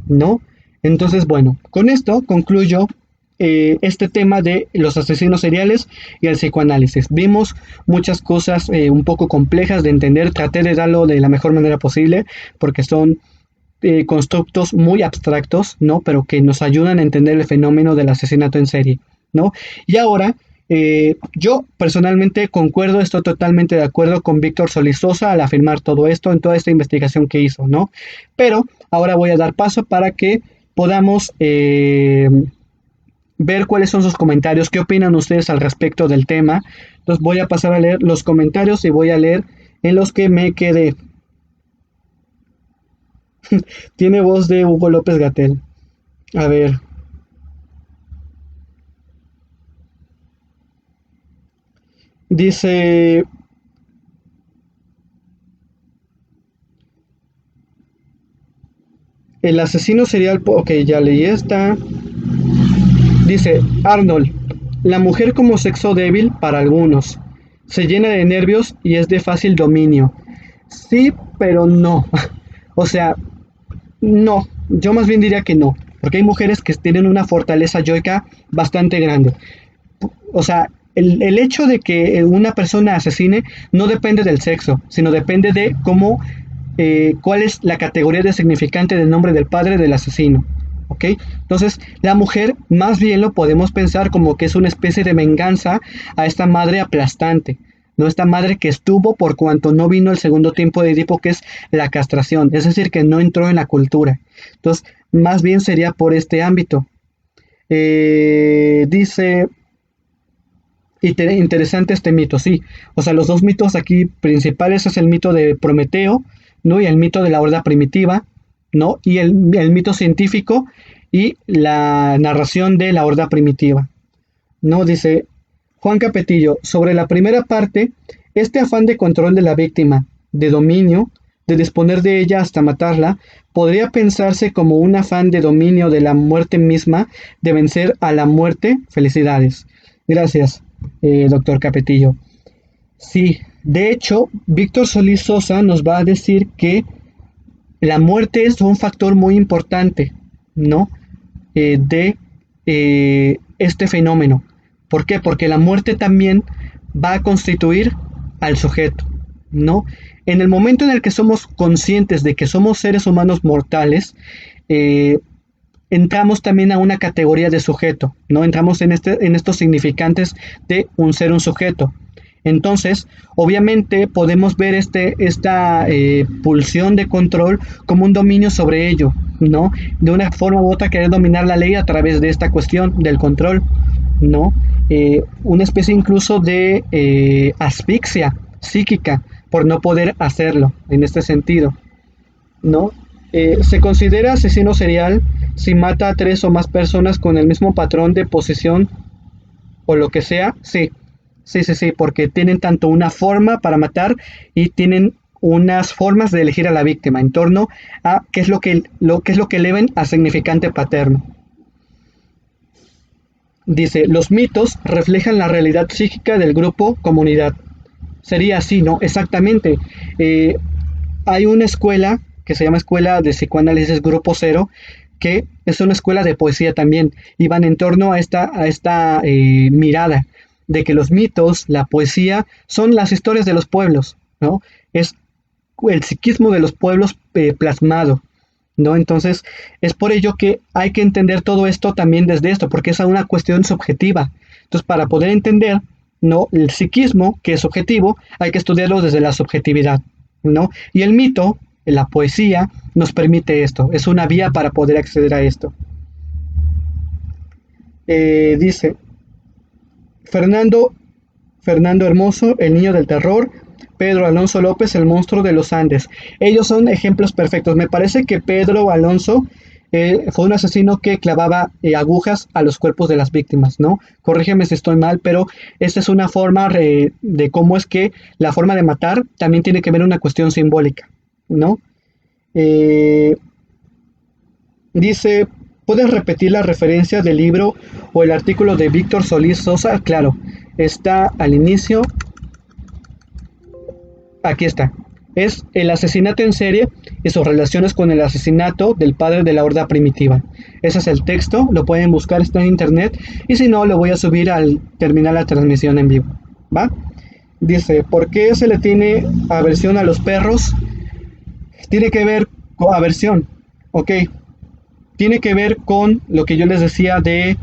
¿no? Entonces, bueno, con esto concluyo este tema de los asesinos seriales y el psicoanálisis. Vimos muchas cosas un poco complejas de entender, traté de darlo de la mejor manera posible, porque son constructos muy abstractos, ¿no? Pero que nos ayudan a entender el fenómeno del asesinato en serie, ¿no? Y ahora, yo personalmente concuerdo, estoy totalmente de acuerdo con Víctor Solís Sosa al afirmar todo esto en toda esta investigación que hizo, ¿no? Pero ahora voy a dar paso para que podamos ver cuáles son sus comentarios, qué opinan ustedes al respecto del tema. Entonces voy a pasar a leer los comentarios y voy a leer en los que me quedé. Tiene voz de Hugo López Gatell. A ver. Dice... El asesino serial... Ok, ya leí esta. Dice Arnold. La mujer como sexo débil para algunos. Se llena de nervios y es de fácil dominio. Sí, pero no. O sea, no. Yo más bien diría que no. Porque hay mujeres que tienen una fortaleza yoica bastante grande. O sea, el hecho de que una persona asesine no depende del sexo, sino depende de cómo, cuál es la categoría de significante del nombre del padre del asesino. ¿Ok? Entonces, la mujer más bien lo podemos pensar como que es una especie de venganza a esta madre aplastante, ¿no? Esta madre que estuvo por cuanto no vino el segundo tiempo de Edipo, que es la castración, es decir, que no entró en la cultura. Entonces, más bien sería por este ámbito. Dice, interesante este mito, sí. O sea, los dos mitos aquí principales es el mito de Prometeo, ¿no? Y el mito de la horda primitiva, ¿no? Y el mito científico y la narración de la horda primitiva, ¿no? Dice Juan Capetillo, sobre la primera parte, este afán de control de la víctima, de dominio, de disponer de ella hasta matarla, podría pensarse como un afán de dominio de la muerte misma, de vencer a la muerte. Felicidades. Gracias, doctor Capetillo. Sí, de hecho, Víctor Solís Sosa nos va a decir que la muerte es un factor muy importante, ¿no? De este fenómeno. ¿Por qué? Porque la muerte también va a constituir al sujeto, ¿no? En el momento en el que somos conscientes de que somos seres humanos mortales, eh, entramos también a una categoría de sujeto, ¿no? Entramos en estos significantes de un ser, un sujeto. Entonces, obviamente podemos ver esta pulsión de control como un dominio sobre ello, ¿no? De una forma u otra querer dominar la ley a través de esta cuestión del control, ¿no? Una especie incluso de asfixia psíquica por no poder hacerlo en este sentido, ¿no? Se considera asesino serial si mata a 3 o más personas con el mismo patrón de posesión o lo que sea, sí, sí, porque tienen tanto una forma para matar y tienen unas formas de elegir a la víctima en torno a qué es qué es lo que eleven a significante paterno. Dice, los mitos reflejan la realidad psíquica del grupo comunidad. Sería así, ¿no? Exactamente. Hay una escuela que se llama Escuela de Psicoanálisis Grupo Cero, que es una escuela de poesía también, y van en torno a esta mirada de que los mitos, la poesía, son las historias de los pueblos, ¿no? Es el psiquismo de los pueblos plasmado, ¿no? Entonces, es por ello que hay que entender todo esto también desde esto, porque es una cuestión subjetiva. Entonces, para poder entender, ¿no? El psiquismo, que es objetivo, hay que estudiarlo desde la subjetividad, ¿no? Y el mito, la poesía, nos permite esto, es una vía para poder acceder a esto. Dice, Fernando, Fernando Hermoso, el niño del terror, Pedro Alonso López, el monstruo de los Andes. Ellos son ejemplos perfectos. Me parece que Pedro Alonso fue un asesino que clavaba agujas a los cuerpos de las víctimas, ¿no? Corrígeme si estoy mal, pero esta es una forma de cómo es que la forma de matar también tiene que ver una cuestión simbólica, ¿no? Eh, Dice, ¿puedes repetir la referencia del libro o el artículo de Víctor Solís Sosa? Claro, está al inicio. Aquí está. Es el asesinato en serie y sus relaciones con el asesinato del padre de la horda primitiva. Ese es el texto, lo pueden buscar, está en internet. Y si no, lo voy a subir al terminar la transmisión en vivo. ¿Va? Dice, ¿por qué se le tiene aversión a los perros? Tiene que ver con aversión, ok. Tiene que ver con lo que yo les decía de...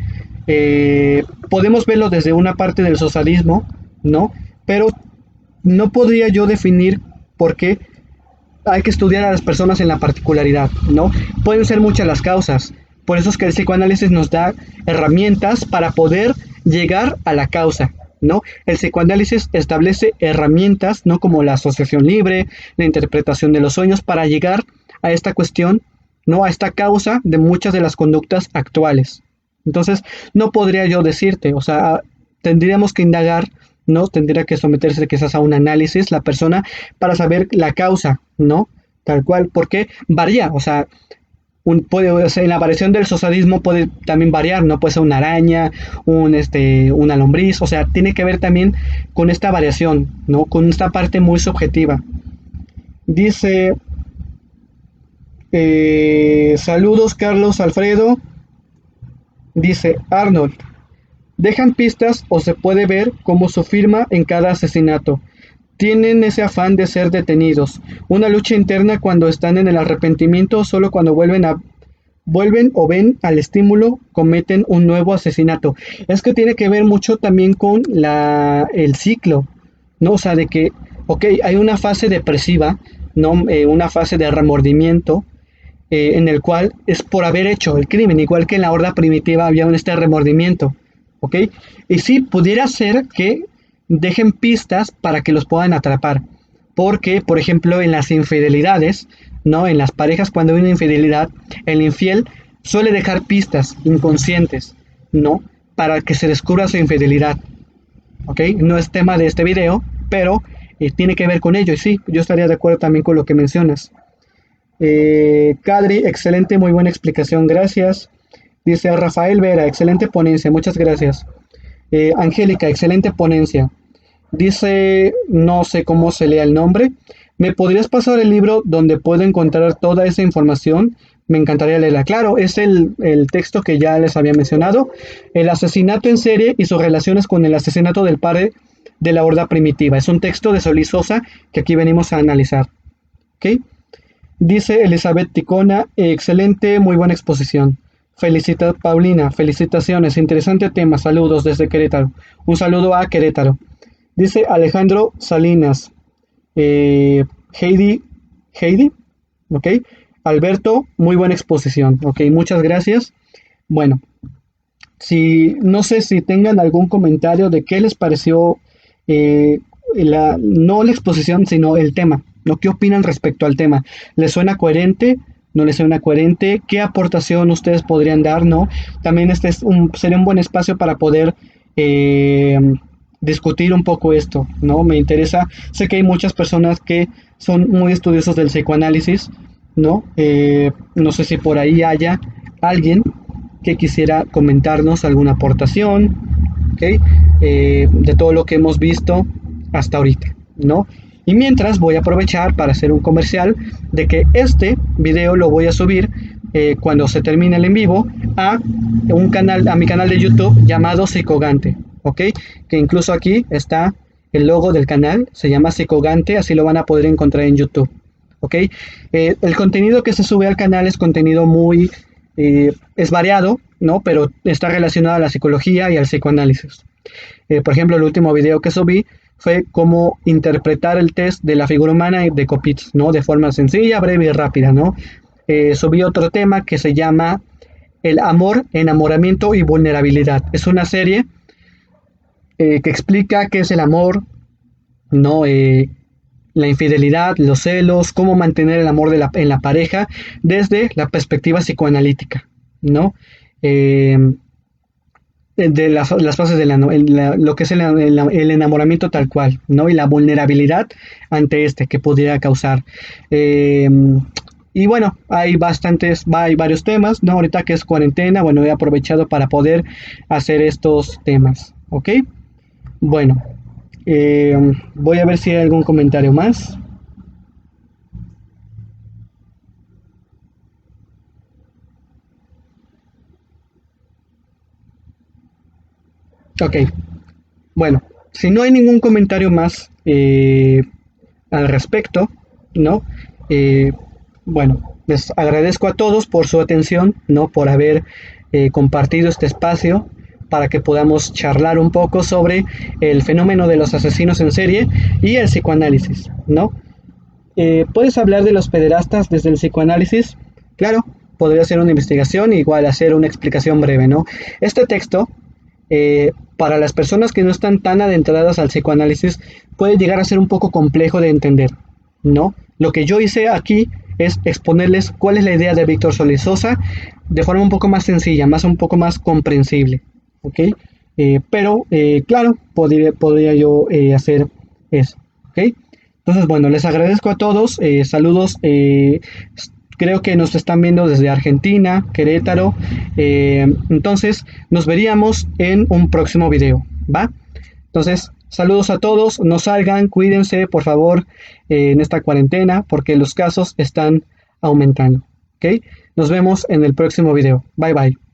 podemos verlo desde una parte del socialismo, ¿no? Pero no podría yo definir por qué hay que estudiar a las personas en la particularidad, ¿no? Pueden ser muchas las causas. Por eso es que el psicoanálisis nos da herramientas para poder llegar a la causa, ¿no? El psicoanálisis establece herramientas, ¿no? Como la asociación libre, la interpretación de los sueños, para llegar a esta cuestión, ¿no? A esta causa de muchas de las conductas actuales. Entonces, no podría yo decirte, o sea, tendríamos que indagar, ¿no? Tendría que someterse quizás a un análisis la persona para saber la causa, ¿no? Tal cual, porque varía, o sea, o sea, en la variación del socialismo puede también variar, ¿no? Puede ser una araña, una lombriz, o sea, tiene que ver también con esta variación, ¿no? Con esta parte muy subjetiva. Dice, saludos Carlos Alfredo, dice Arnold. Dejan pistas o se puede ver como su firma en cada asesinato. Tienen ese afán de ser detenidos, una lucha interna cuando están en el arrepentimiento, solo cuando vuelven o ven al estímulo, cometen un nuevo asesinato. Es que tiene que ver mucho también con el ciclo, ¿no? O sea, de que, ok, hay una fase depresiva, ¿no? Una fase de remordimiento, en el cual es por haber hecho el crimen, igual que en la horda primitiva había este remordimiento, ¿ok? Y sí, pudiera ser que dejen pistas para que los puedan atrapar, porque, por ejemplo, en las infidelidades, ¿no? En las parejas cuando hay una infidelidad, el infiel suele dejar pistas inconscientes, ¿no? Para que se descubra su infidelidad, ¿ok? No es tema de este video, pero tiene que ver con ello, y sí, yo estaría de acuerdo también con lo que mencionas. Kadri, excelente, muy buena explicación, gracias. Dice Rafael Vera, excelente ponencia, muchas gracias. Angélica, excelente ponencia. Dice, no sé cómo se lea el nombre. ¿Me podrías pasar el libro donde puedo encontrar toda esa información? Me encantaría leerla. Claro, es el texto que ya les había mencionado. El asesinato en serie y sus relaciones con el asesinato del padre de la horda primitiva. Es un texto de Solís Sosa que aquí venimos a analizar. ¿Ok? Dice Elizabeth Ticona, excelente, muy buena exposición. Felicita Paulina, felicitaciones, interesante tema, saludos desde Querétaro. Un saludo a Querétaro. Dice Alejandro Salinas, Heidi, Heidi, ok. Alberto, muy buena exposición, ok, muchas gracias. Bueno, no sé si tengan algún comentario de qué les pareció, no la exposición, sino el tema, ¿no? ¿Qué opinan respecto al tema? ¿Les suena coherente? ¿No les suena coherente? ¿Qué aportación ustedes podrían dar, no? También sería un buen espacio para poder discutir un poco esto, ¿no? Me interesa, sé que hay muchas personas que son muy estudiosos del psicoanálisis, ¿no? No sé si por ahí haya alguien que quisiera comentarnos alguna aportación, ¿ok? De todo lo que hemos visto hasta ahorita, ¿no? Y mientras voy a aprovechar para hacer un comercial de que este video lo voy a subir cuando se termine el en vivo a mi canal de YouTube llamado Psicogante, ¿ok? Que incluso aquí está el logo del canal, se llama Psicogante, así lo van a poder encontrar en YouTube, ¿ok? El contenido que se sube al canal es contenido es variado, ¿no? Pero está relacionado a la psicología y al psicoanálisis. Por ejemplo, el último video que subí fue cómo interpretar el test de la figura humana de Copitz, ¿no? De forma sencilla, breve y rápida, ¿no? Subí otro tema que se llama El amor, enamoramiento y vulnerabilidad. Es una serie que explica qué es el amor, ¿no? La infidelidad, los celos, cómo mantener el amor en la pareja desde la perspectiva psicoanalítica, ¿no? De las fases de lo que es el enamoramiento tal cual, ¿no? Y la vulnerabilidad ante que pudiera causar. Y bueno, hay varios temas, ¿no? Ahorita que es cuarentena, bueno, he aprovechado para poder hacer estos temas, ¿ok? Bueno, voy a ver si hay algún comentario más. Ok, bueno, si no hay ningún comentario más al respecto, ¿no? Eh, bueno, les agradezco a todos por su atención, ¿no? Por haber compartido este espacio para que podamos charlar un poco sobre el fenómeno de los asesinos en serie y el psicoanálisis, ¿no? ¿Puedes hablar de los pederastas desde el psicoanálisis? Claro, podría hacer una investigación, igual hacer una explicación breve, ¿no? Este texto, para las personas que no están tan adentradas al psicoanálisis, puede llegar a ser un poco complejo de entender, ¿no? Lo que yo hice aquí es exponerles cuál es la idea de Víctor Solís Sosa de forma un poco más sencilla, un poco más comprensible, ¿ok? Pero, claro, podría yo hacer eso, ¿ok? Entonces, bueno, les agradezco a todos, saludos, creo que nos están viendo desde Argentina, Querétaro, entonces nos veríamos en un próximo video, ¿va? Entonces, saludos a todos, no salgan, cuídense por favor en esta cuarentena porque los casos están aumentando, ¿ok? Nos vemos en el próximo video, bye bye.